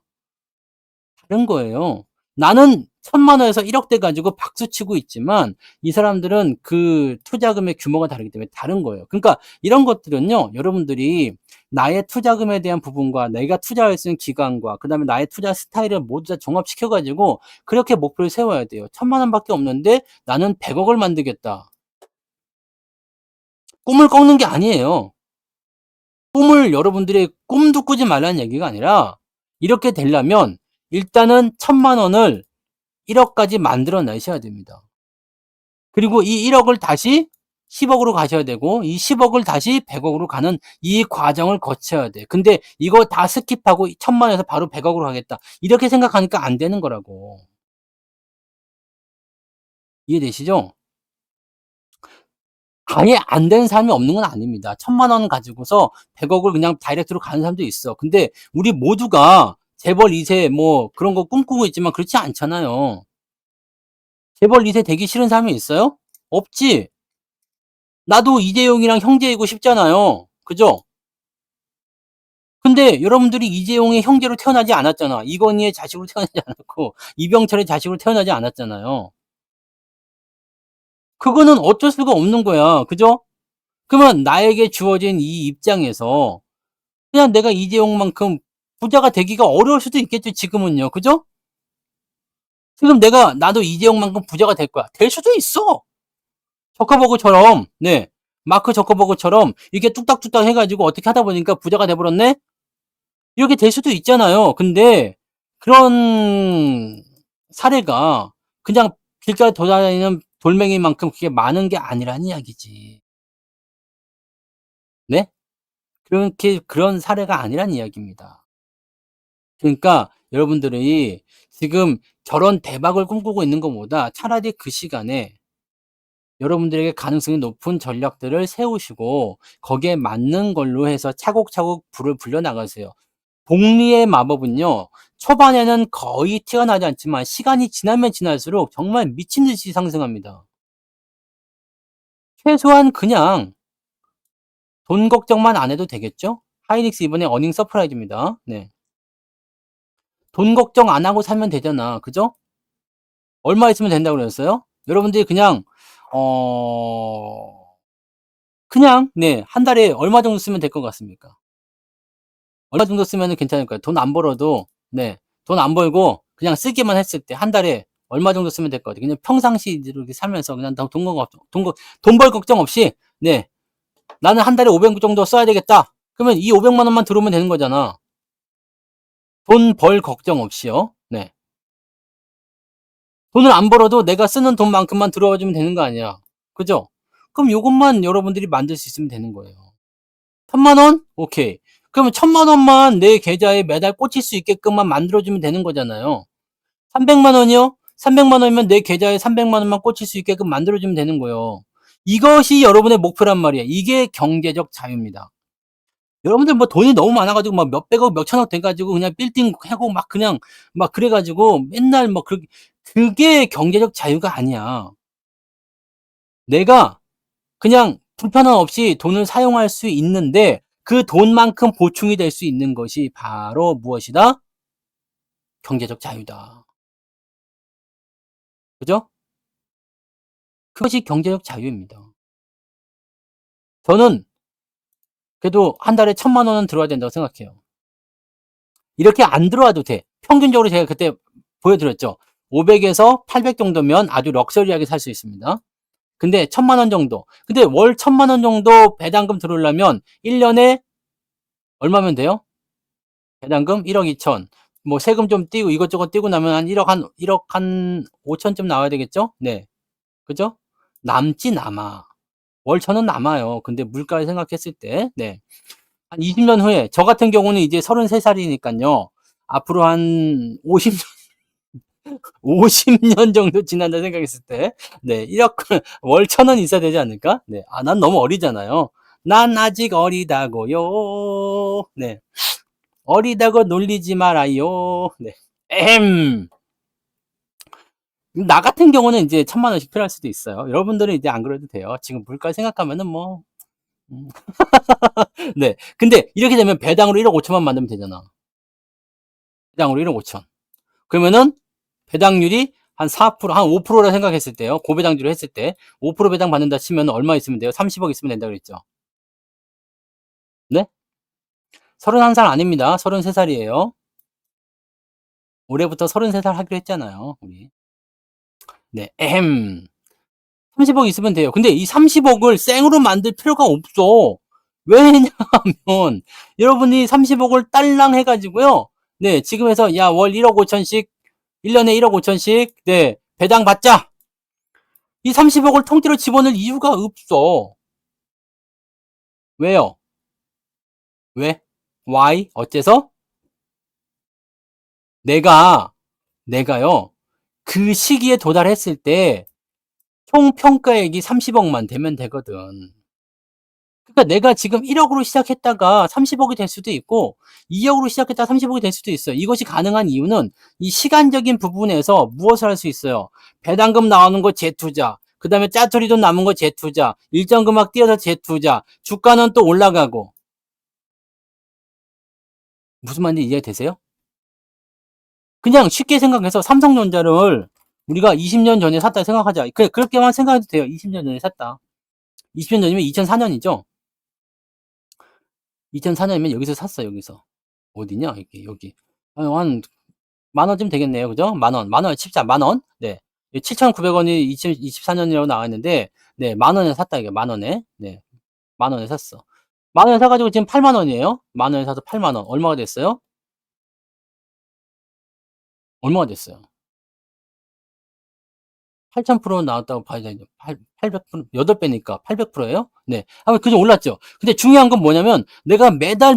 다른 거예요. 나는 1,000만 원에서 1억 돼 가지고 박수치고 있지만 이 사람들은 그 투자금의 규모가 다르기 때문에 다른 거예요. 그러니까 이런 것들은요. 여러분들이 나의 투자금에 대한 부분과 내가 투자할 수 있는 기간과 그다음에 나의 투자 스타일을 모두 다 종합시켜 가지고 그렇게 목표를 세워야 돼요. 1,000만 원밖에 없는데 나는 100억을 만들겠다. 꿈을 꺾는 게 아니에요. 꿈을 여러분들이 꿈도 꾸지 말라는 얘기가 아니라 이렇게 되려면 일단은 1,000만 원을 1억까지 만들어 내셔야 됩니다. 그리고 이 1억을 다시 10억으로 가셔야 되고 이 10억을 다시 100억으로 가는 이 과정을 거쳐야 돼. 근데 이거 다 스킵하고 1,000만원에서 바로 100억으로 가겠다. 이렇게 생각하니까 안 되는 거라고. 이해되시죠? 아예 안 되는 사람이 없는 건 아닙니다. 1,000만 원 가지고서 100억을 그냥 다이렉트로 가는 사람도 있어. 근데 우리 모두가 재벌 2세 뭐 그런 거 꿈꾸고 있지만 그렇지 않잖아요. 재벌 2세 되기 싫은 사람이 있어요? 없지. 나도 이재용이랑 형제이고 싶잖아요. 그죠? 근데 여러분들이 이재용의 형제로 태어나지 않았잖아. 이건희의 자식으로 태어나지 않았고 이병철의 자식으로 태어나지 않았잖아요. 그거는 어쩔 수가 없는 거야. 그죠? 그러면 나에게 주어진 이 입장에서 그냥 내가 이재용만큼 부자가 되기가 어려울 수도 있겠죠. 지금은요. 그죠? 지금 나도 이재용만큼 부자가 될 거야. 될 수도 있어. 저커버그처럼, 네. 마크 저커버그처럼 이렇게 뚝딱뚝딱 해가지고 어떻게 하다 보니까 부자가 돼버렸네? 이렇게 될 수도 있잖아요. 근데 그런 사례가 그냥 길가에 돌아다니는 돌멩이만큼 그게 많은 게 아니란 이야기지. 네? 그런 사례가 아니란 이야기입니다. 그러니까 여러분들이 지금 저런 대박을 꿈꾸고 있는 것보다 차라리 그 시간에 여러분들에게 가능성이 높은 전략들을 세우시고 거기에 맞는 걸로 해서 차곡차곡 불을 불려 나가세요. 복리의 마법은요. 초반에는 거의 티가 나지 않지만 시간이 지나면 지날수록 정말 미친 듯이 상승합니다. 최소한 그냥 돈 걱정만 안 해도 되겠죠? 하이닉스 이번에 어닝 서프라이즈입니다. 네. 돈 걱정 안 하고 살면 되잖아. 그죠? 얼마 있으면 된다고 그랬어요? 여러분들이 그냥 그냥 네, 한 달에 얼마 정도 쓰면 될 것 같습니까? 얼마 정도 쓰면 괜찮을까요? 돈 안 벌어도 네, 돈 안 벌고 그냥 쓰기만 했을 때 한 달에 얼마 정도 쓰면 될 것 같아요. 그냥 평상시 이렇게 살면서 그냥 돈 벌 걱정 없이 네, 나는 한 달에 500 정도 써야 되겠다. 그러면 이 500만 원만 들어오면 되는 거잖아. 돈 벌 걱정 없이요. 네. 돈을 안 벌어도 내가 쓰는 돈만큼만 들어와 주면 되는 거 아니야. 그죠? 그럼 요것만 여러분들이 만들 수 있으면 되는 거예요. 1000만 원? 오케이. 그러면 1000만 원만 내 계좌에 매달 꽂힐 수 있게끔만 만들어주면 되는 거잖아요. 300만 원이요? 300만 원이면 내 계좌에 300만 원만 꽂힐 수 있게끔 만들어주면 되는 거예요. 이것이 여러분의 목표란 말이야. 이게 경제적 자유입니다. 여러분들 뭐 돈이 너무 많아가지고 막 몇백억, 몇천억 돼가지고 그냥 빌딩 하고 막 그냥 막 그래가지고 맨날 뭐 그게 경제적 자유가 아니야. 내가 그냥 불편함 없이 돈을 사용할 수 있는데 그 돈만큼 보충이 될 수 있는 것이 바로 무엇이다? 경제적 자유다. 그죠? 그것이 경제적 자유입니다. 저는 그래도 한 달에 1000만 원은 들어와야 된다고 생각해요. 이렇게 안 들어와도 돼. 평균적으로 제가 그때 보여드렸죠. 500에서 800 정도면 아주 럭셔리하게 살 수 있습니다. 근데 1000만 원 정도. 근데 월 1000만 원 정도 배당금 들어오려면 1년에 얼마면 돼요? 배당금 1억 2천. 뭐 세금 좀 띄고 이것저것 띄고 나면 한 1억 한 5천쯤 나와야 되겠죠? 네. 그죠? 남지 남아. 월 1000은 남아요. 근데 물가를 생각했을 때, 네. 한 20년 후에, 저 같은 경우는 이제 33살이니까요. 앞으로 한 50년, 50년 정도 지난다 생각했을 때, 네. 1억, 월 1000원 있어야 되지 않을까? 네. 아, 난 너무 어리잖아요. 난 아직 어리다고요. 네. 어리다고 놀리지 말아요. 네. 나 같은 경우는 이제 1000만 원씩 필요할 수도 있어요. 여러분들은 이제 안 그래도 돼요. 지금 물가 생각하면은 뭐, 음. 네. 근데 이렇게 되면 배당으로 1억 5천만 만들면 되잖아. 배당으로 1억 5천. 그러면은 배당률이 한 4%, 한 5%라 생각했을 때요. 고배당주를 했을 때 5% 배당 받는다 치면 얼마 있으면 돼요? 30억 있으면 된다 그랬죠. 네? 31살 아닙니다. 33살이에요. 올해부터 33살 하기로 했잖아요. 우리. 네. 30억 있으면 돼요. 근데 이 30억을 생으로 만들 필요가 없어. 왜냐하면 여러분이 30억을 딸랑 해가지고요. 네, 지금 해서 야, 월 1억 5천씩 1년에 1억 5천씩 네, 배당 받자. 이 30억을 통째로 집어넣을 이유가 없어. 왜요? 왜? Why? 어째서? 내가요. 그 시기에 도달했을 때 총 평가액이 30억만 되면 되거든. 그러니까 내가 지금 1억으로 시작했다가 30억이 될 수도 있고 2억으로 시작했다가 30억이 될 수도 있어요. 이것이 가능한 이유는 이 시간적인 부분에서 무엇을 할 수 있어요? 배당금 나오는 거 재투자, 그 다음에 짜투리 돈 남은 거 재투자, 일정 금액 띄어서 재투자, 주가는 또 올라가고. 무슨 말인지 이해되세요? 그냥 쉽게 생각해서 삼성전자를 우리가 20년 전에 샀다 생각하자. 그렇게만 생각해도 돼요. 20년 전에 샀다. 20년 전이면 2004년이죠? 2004년이면 여기서 샀어, 여기서. 어디냐? 여기. 한, 만 원쯤 되겠네요. 그죠? 만 원, 칩자, 만 원. 네. 7,900원이 2024년이라고 나와 있는데, 네, 만 원에 샀다, 이게, 만 원에. 네, 만 원에 샀어. 만 원에 사가지고 지금 8만 원이에요. 만 원에 사서 8만 원. 얼마가 됐어요? 얼마가 됐어요? 8,000% 나왔다고 봐야죠. 800%, 8배니까 800%예요? 네. 그좀 올랐죠. 근데 중요한 건 뭐냐면, 내가 매달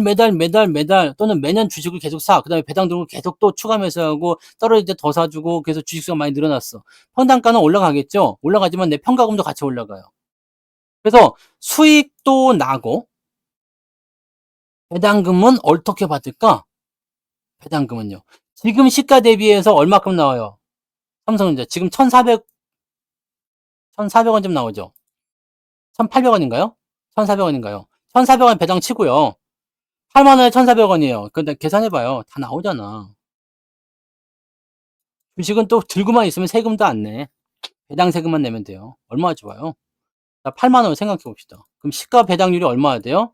또는 매년 주식을 계속 사. 그 다음에 배당 들고 계속 또 추가 매수하고, 떨어질 때 더 사주고, 그래서 주식수가 많이 늘어났어. 평단가는 올라가겠죠? 올라가지만 내 평가금도 같이 올라가요. 그래서 수익도 나고, 배당금은 어떻게 받을까? 배당금은요. 지금 시가 대비해서 얼마큼 나와요? 삼성전자. 지금 1,400원 좀 나오죠? 1,800원인가요? 1,400원인가요? 1,400원 배당 치고요. 8만원에 1,400원이에요. 근데 계산해봐요. 다 나오잖아. 주식은 또 들고만 있으면 세금도 안 내. 배당 세금만 내면 돼요. 얼마나 좋아요? 자, 8만원 생각해봅시다. 그럼 시가 배당률이 얼마나 돼요?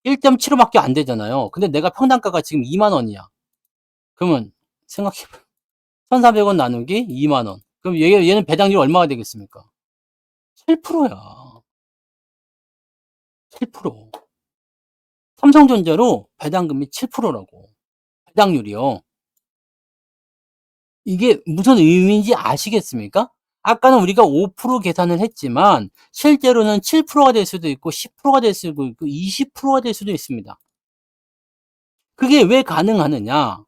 1.75밖에 안 되잖아요. 근데 내가 평단가가 지금 2만원이야. 그러면 생각해봐. 1,400원 나누기 2만원. 그럼 얘는 배당률이 얼마가 되겠습니까? 7%야. 7%. 삼성전자로 배당금이 7%라고. 배당률이요. 이게 무슨 의미인지 아시겠습니까? 아까는 우리가 5% 계산을 했지만 실제로는 7%가 될 수도 있고 10%가 될 수도 있고 20%가 될 수도 있습니다. 그게 왜 가능하느냐?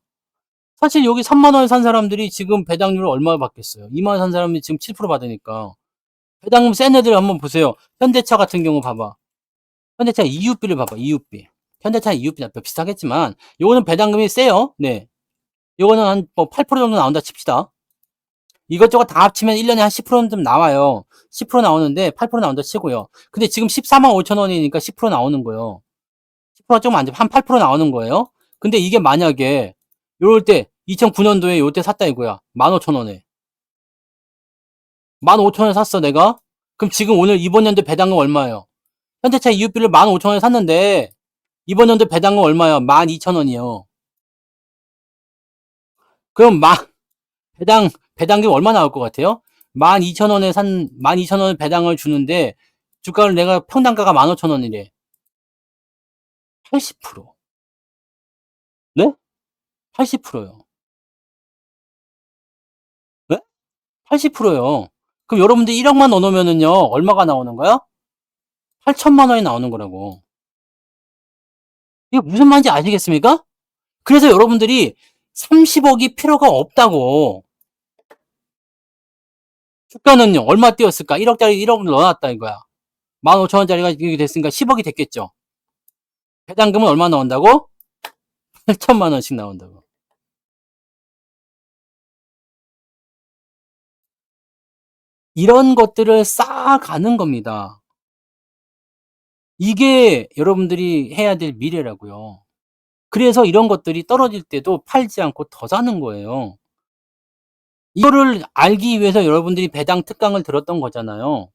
사실 여기 3만 원에 산 사람들이 지금 배당률을 얼마 받겠어요? 2만 원 산 사람이 지금 7% 받으니까. 배당금 센 애들 한번 보세요. 현대차 같은 경우 봐봐. 현대차 EUB를 봐봐. EUB. 현대차 EUB 비슷하겠지만 요거는 배당금이 세요. 네. 요거는 한 뭐 8% 정도 나온다 칩시다. 이것저것 다 합치면 1년에 한 10%는 좀 나와요. 10% 나오는데 8% 나온다 치고요. 근데 지금 14만 5천 원이니까 10% 나오는 거예요. 10%가 조금 안 돼. 한 8% 나오는 거예요. 근데 이게 만약에 요럴 때 2009년도에 요때 샀다 이거야. 15,000원에. 15,000원에 샀어 내가. 그럼 지금 오늘 이번 연도 배당금 얼마예요? 현대차 EUB를 15,000원에 샀는데 이번 연도 배당금 얼마야? 12,000원이요. 그럼 배당금 얼마 나올 것 같아요? 12,000원에 배당을 주는데, 주가를 내가 평단가가 15,000원이래. 80%. 네? 80%요. 네? 80%요. 그럼 여러분들 1억만 넣어놓으면은요, 얼마가 나오는 거야? 8천만 원이 나오는 거라고. 이게 무슨 말인지 아시겠습니까? 그래서 여러분들이 30억이 필요가 없다고. 주가는요, 얼마 뛰었을까? 1억짜리 1억을 넣어놨다 이거야. 15,000원짜리가 이렇게 됐으니까 10억이 됐겠죠. 배당금은 얼마 나온다고? 8천만 원씩 나온다고. 이런 것들을 쌓아가는 겁니다. 이게 여러분들이 해야 될 미래라고요. 그래서 이런 것들이 떨어질 때도 팔지 않고 더 사는 거예요. 이거를 알기 위해서 여러분들이 배당 특강을 들었던 거잖아요.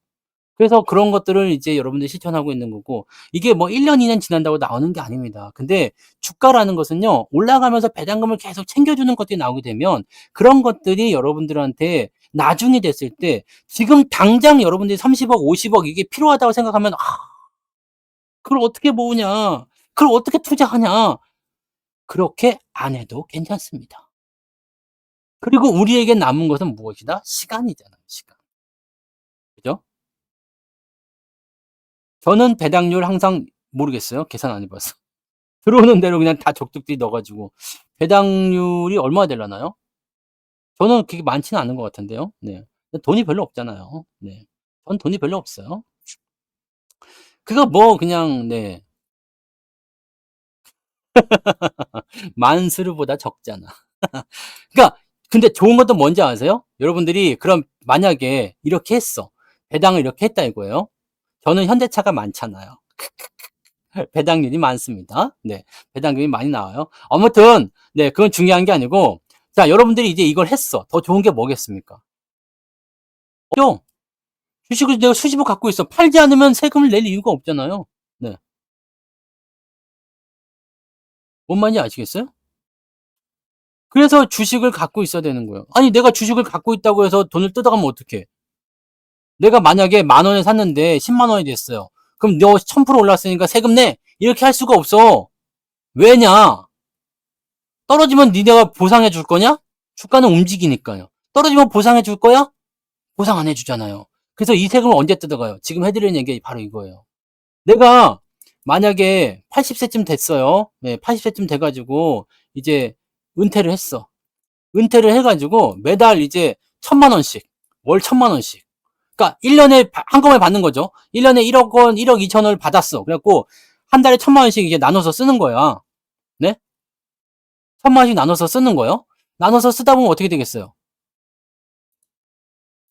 그래서 그런 것들을 이제 여러분들이 실천하고 있는 거고, 이게 뭐 1년, 2년 지난다고 나오는 게 아닙니다. 근데 주가라는 것은요, 올라가면서 배당금을 계속 챙겨주는 것들이 나오게 되면, 그런 것들이 여러분들한테 나중에 됐을 때, 지금 당장 여러분들이 30억, 50억 이게 필요하다고 생각하면, 그걸 어떻게 모으냐? 그걸 어떻게 투자하냐? 그렇게 안 해도 괜찮습니다. 그리고 우리에게 남은 것은 무엇이다? 시간이잖아요, 시간. 그죠? 저는 배당률 항상 모르겠어요. 계산 안 해봐서. 들어오는 대로 그냥 다 적극들이 넣어가지고. 배당률이 얼마나 되려나요? 저는 그게 많지는 않은 것 같은데요. 네. 돈이 별로 없잖아요. 네. 전 돈이 별로 없어요. 그거 뭐, 그냥, 네. 만수르보다 적잖아. 그러니까 근데 좋은 것도 뭔지 아세요? 여러분들이 그럼 만약에 이렇게 했어. 배당을 이렇게 했다 이거예요. 저는 현대차가 많잖아요. 배당률이 많습니다. 네. 배당금이 많이 나와요. 아무튼 네, 그건 중요한 게 아니고 자, 여러분들이 이제 이걸 했어. 더 좋은 게 뭐겠습니까? 없죠? 주식을 내가 수십억 갖고 있어. 팔지 않으면 세금을 낼 이유가 없잖아요. 네. 뭔 말인지 아시겠어요? 그래서 주식을 갖고 있어야 되는 거예요. 아니, 내가 주식을 갖고 있다고 해서 돈을 뜯어가면 어떡해? 내가 만약에 10,000원에 샀는데 10만 원이 됐어요. 그럼 너 1000% 올랐으니까 세금 내. 이렇게 할 수가 없어. 왜냐? 떨어지면 니네가 보상해 줄 거냐? 주가는 움직이니까요. 떨어지면 보상해 줄 거야? 보상 안 해주잖아요. 그래서 이 세금을 언제 뜯어가요? 지금 해드리는 얘기 바로 이거예요. 내가 만약에 80세쯤 됐어요. 네, 80세쯤 돼가지고 이제 은퇴를 했어. 은퇴를 해가지고 매달 이제 1,000만 원씩, 월 1,000만 원씩. 그러니까 1년에 한꺼번에 받는 거죠. 1년에 1억 원, 1억 2천을 받았어. 그래갖고 한 달에 1,000만 원씩 이제 나눠서 쓰는 거야. 네? 1,000만 원씩 나눠서 쓰는 거예요. 나눠서 쓰다 보면 어떻게 되겠어요?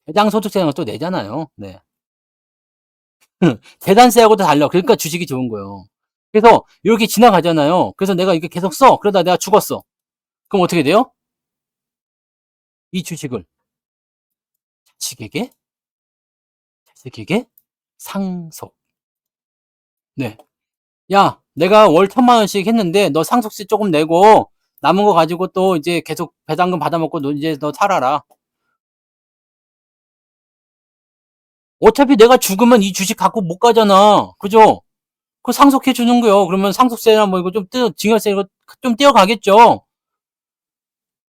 배당소득세는 또 내잖아요. 네. 재산세하고도 달라. 그러니까 주식이 좋은 거예요. 그래서 이렇게 지나가잖아요. 그래서 내가 이게 계속 써. 그러다 내가 죽었어. 그럼 어떻게 돼요? 이 주식을 자식에게, 자식에게 상속. 네. 야, 내가 월 1,000만 원씩 했는데 너 상속세 조금 내고 남은 거 가지고 또 이제 계속 배당금 받아먹고 너 이제 너 살아라. 어차피 내가 죽으면 이 주식 갖고 못 가잖아. 그죠? 그 상속해 주는 거요. 그러면 상속세나 뭐 이거 좀 증여세 이거 좀 떼어가겠죠.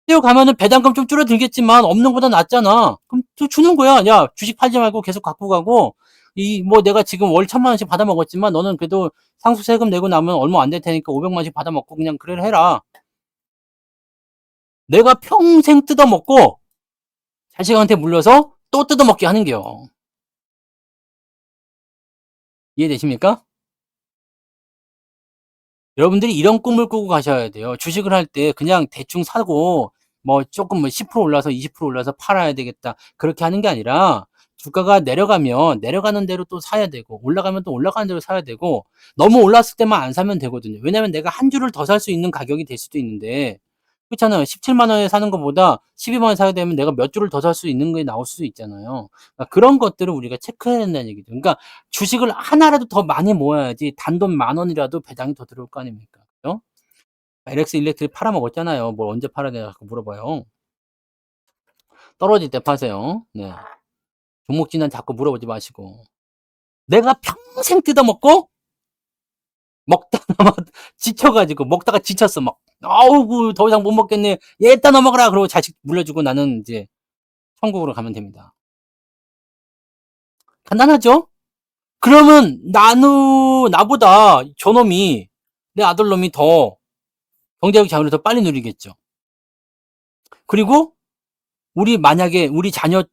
떼어가면은 배당금 좀 줄어들겠지만 없는 것보다 낫잖아. 그럼 또 주는 거야. 야, 주식 팔지 말고 계속 갖고 가고 이 뭐 내가 지금 월 1,000만 원씩 받아 먹었지만 너는 그래도 상속세금 내고 나면 얼마 안 될 테니까 500만 원씩 받아 먹고 그냥 그래 해라. 내가 평생 뜯어 먹고 자식한테 물려서 또 뜯어 먹게 하는 게요. 이해되십니까? 여러분들이 이런 꿈을 꾸고 가셔야 돼요. 주식을 할 때 그냥 대충 사고 뭐 조금 뭐 10% 올라서 20% 올라서 팔아야 되겠다. 그렇게 하는 게 아니라 주가가 내려가면 내려가는 대로 또 사야 되고 올라가면 또 올라가는 대로 사야 되고 너무 올랐을 때만 안 사면 되거든요. 왜냐면 내가 한 주를 더 살 수 있는 가격이 될 수도 있는데 그렇잖아요. 17만 원에 사는 것보다 12만 원에 사야 되면 내가 몇 주를 더 살 수 있는 게 나올 수도 있잖아요. 그러니까 그런 것들을 우리가 체크해야 된다는 얘기죠. 그러니까 주식을 하나라도 더 많이 모아야지 단돈 10,000원이라도 배당이 더 들어올 거 아닙니까? 그죠? LX 일렉트릭 팔아먹었잖아요. 뭘 언제 팔아야 되나 자꾸 물어봐요. 떨어질 때 파세요. 네. 종목 진단 자꾸 물어보지 마시고. 내가 평생 뜯어먹고 먹다가 막 지쳐가지고 먹다가 지쳤어. 막 아우 더 이상 못 먹겠네. 얘다 넘어가라. 그러고 자식 물려주고 나는 이제 천국으로 가면 됩니다. 간단하죠? 그러면 나보다 저놈이 내 아들놈이 더 경제적 자유를 더 빨리 누리겠죠. 그리고 우리 만약에 우리 자녀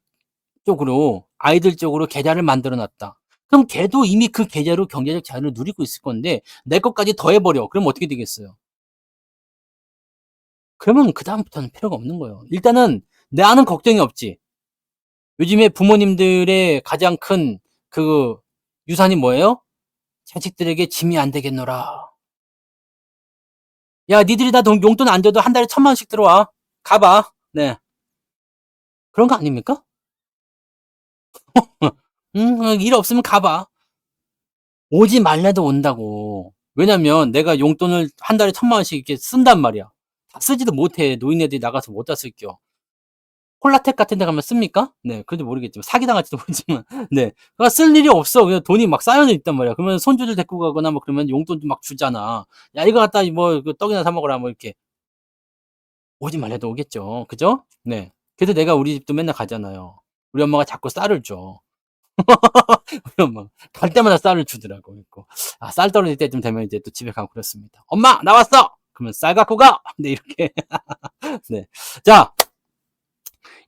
쪽으로 아이들 쪽으로 계좌를 만들어 놨다. 그럼 걔도 이미 그 계좌로 경제적 자유를 누리고 있을 건데 내 것까지 더해버려. 그럼 어떻게 되겠어요? 그러면 그다음부터는 필요가 없는 거예요. 일단은 나는 걱정이 없지. 요즘에 부모님들의 가장 큰 그 유산이 뭐예요? 자식들에게 짐이 안 되겠노라. 야, 니들이 다 용돈 안 줘도 한 달에 1,000만 원씩 들어와. 가봐. 네. 그런 거 아닙니까? 일 없으면 가봐. 오지 말래도 온다고. 왜냐면 내가 용돈을 한 달에 1,000만 원씩 이렇게 쓴단 말이야. 다 쓰지도 못해. 노인네들이 나가서 못 다 쓸겨. 콜라텍 같은 데 가면 씁니까? 네, 그런지 모르겠지만 사기당할지도 모르지만 네, 그러니까 쓸 일이 없어. 그냥 돈이 막 쌓여져 있단 말이야. 그러면 손주들 데리고 가거나 뭐 그러면 용돈도 막 주잖아. 야, 이거 갖다 뭐 떡이나 사 먹어라 뭐 이렇게 오지 말래도 오겠죠. 그죠? 네. 그래도 내가 우리 집도 맨날 가잖아요. 우리 엄마가 자꾸 쌀을 줘. 우리 엄마 갈 때마다 쌀을 주더라고. 그래갖고 아, 쌀 떨어질 때쯤 되면 이제 또 집에 가고 그렇습니다. 엄마 나왔어. 그러면 쌀 갖고 가. 네, 이렇게. 네. 자,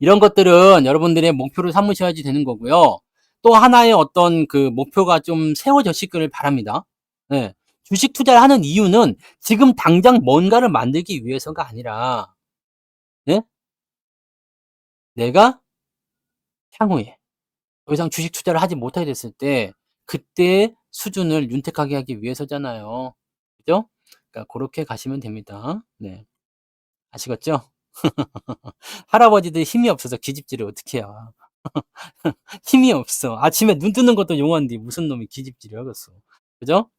이런 것들은 여러분들의 목표를 삼으셔야지 되는 거고요. 또 하나의 어떤 그 목표가 좀 세워졌기를 바랍니다. 네. 주식 투자를 하는 이유는 지금 당장 뭔가를 만들기 위해서가 아니라, 네? 내가 향후에 더 이상 주식 투자를 하지 못하게 됐을 때, 그때의 수준을 윤택하게 하기 위해서잖아요. 그죠? 그러니까 그렇게 가시면 됩니다. 네. 아시겠죠? 할아버지들 힘이 없어서 기집질을 어떻게 해요? 힘이 없어. 아침에 눈 뜨는 것도 용한데 무슨 놈이 기집질을 하겠어. 그죠?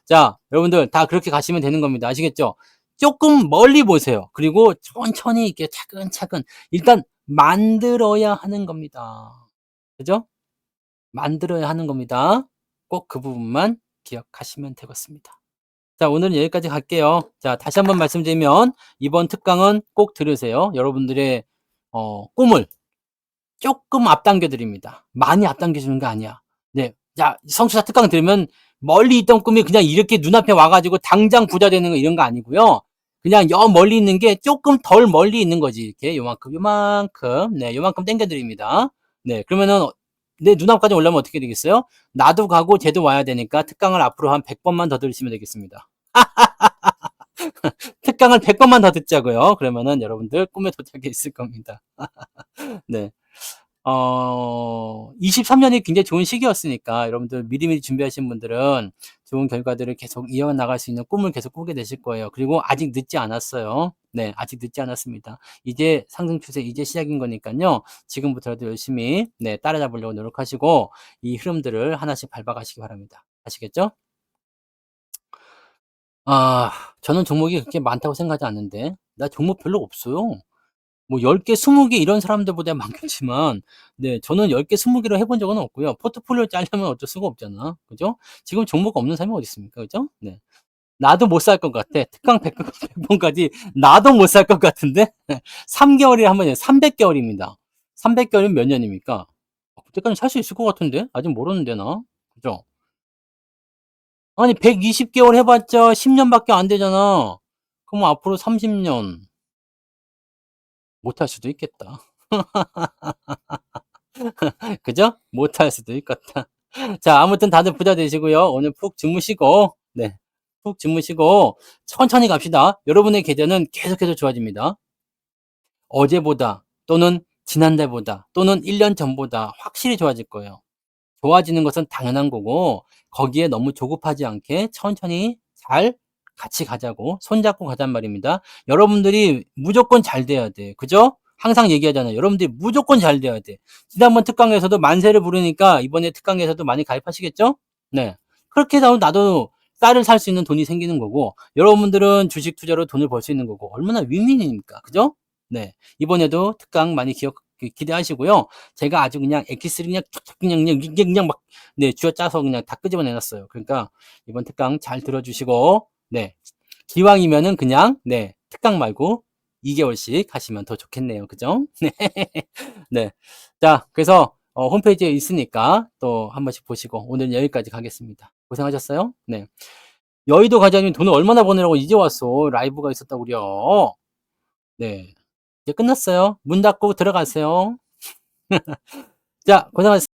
자, 여러분들 다 그렇게 가시면 되는 겁니다. 아시겠죠? 조금 멀리 보세요. 그리고 천천히 이렇게 차근차근 일단 만들어야 하는 겁니다. 그죠? 만들어야 하는 겁니다. 꼭 그 부분만 기억하시면 되겠습니다. 자, 오늘은 여기까지 갈게요. 자, 다시 한번 말씀드리면 이번 특강은 꼭 들으세요. 여러분들의 꿈을 조금 앞당겨 드립니다. 많이 앞당겨 주는 거 아니야. 네. 자, 성취사 특강 들으면 멀리 있던 꿈이 그냥 이렇게 눈앞에 와가지고 당장 부자 되는 거 이런 거 아니고요. 그냥 여 멀리 있는 게 조금 덜 멀리 있는 거지. 이렇게 요만큼, 네, 요만큼 당겨 드립니다. 네, 그러면은 내 눈앞까지 올라오면 어떻게 되겠어요? 나도 가고 쟤도 와야 되니까 특강을 앞으로 한 100번만 더 들으시면 되겠습니다. 특강을 100번만 더 듣자고요. 그러면은 여러분들 꿈에 도착해 있을 겁니다. 네. 23년이 굉장히 좋은 시기였으니까 여러분들 미리미리 준비하신 분들은 좋은 결과들을 계속 이어나갈 수 있는 꿈을 계속 꾸게 되실 거예요. 그리고 아직 늦지 않았어요. 네, 아직 늦지 않았습니다. 이제 상승 추세 이제 시작인 거니까요. 지금부터라도 열심히 네, 따라잡으려고 노력하시고 이 흐름들을 하나씩 밟아가시기 바랍니다. 아시겠죠? 아, 저는 종목이 그렇게 많다고 생각하지 않는데 나 종목 별로 없어요. 뭐 10개, 20개 이런 사람들보다 많겠지만 네, 저는 10개, 20개로 해본 적은 없고요. 포트폴리오 짜려면 어쩔 수가 없잖아. 그죠? 지금 종목 없는 사람이 어디 있습니까? 그죠? 네. 나도 못 살 것 같아. 특강 100번까지 나도 못 살 것 같은데 3개월이 한 번에 300개월입니다. 300개월이면 몇 년입니까? 그때까지 살 수 있을 것 같은데? 아직 모르는데 나. 그죠? 아니 120개월 해봤자 10년밖에 안 되잖아. 그럼 앞으로 30년 못 할 수도 있겠다. 그죠? 못할 수도 있겠다. 자, 아무튼 다들 부자 되시고요. 오늘 푹 주무시고, 네. 푹 주무시고, 천천히 갑시다. 여러분의 계좌는 계속해서 좋아집니다. 어제보다, 또는 지난달보다, 또는 1년 전보다 확실히 좋아질 거예요. 좋아지는 것은 당연한 거고, 거기에 너무 조급하지 않게 천천히 잘 같이 가자고, 손잡고 가잔 말입니다. 여러분들이 무조건 잘 돼야 돼. 그죠? 항상 얘기하잖아요. 여러분들이 무조건 잘 돼야 돼. 지난번 특강에서도 만세를 부르니까 이번에 특강에서도 많이 가입하시겠죠? 네. 그렇게 해서 나도 쌀을 살 수 있는 돈이 생기는 거고, 여러분들은 주식 투자로 돈을 벌 수 있는 거고, 얼마나 윈윈입니까? 그죠? 네. 이번에도 특강 많이 기대하시고요. 제가 아주 그냥 엑기스를 그냥 툭툭 그냥 막, 네, 쥐어짜서 그냥 다 끄집어 내놨어요. 그러니까 이번 특강 잘 들어주시고, 네. 기왕이면은 그냥, 네, 특강 말고 2개월씩 하시면 더 좋겠네요. 그죠? 네. 네. 자, 그래서, 홈페이지에 있으니까 또 한 번씩 보시고, 오늘 여기까지 가겠습니다. 고생하셨어요? 네. 여의도 과장님 돈을 얼마나 버느라고 이제 왔어. 라이브가 있었다고요. 네. 이제 끝났어요. 문 닫고 들어가세요. 자, 고생하셨습니다.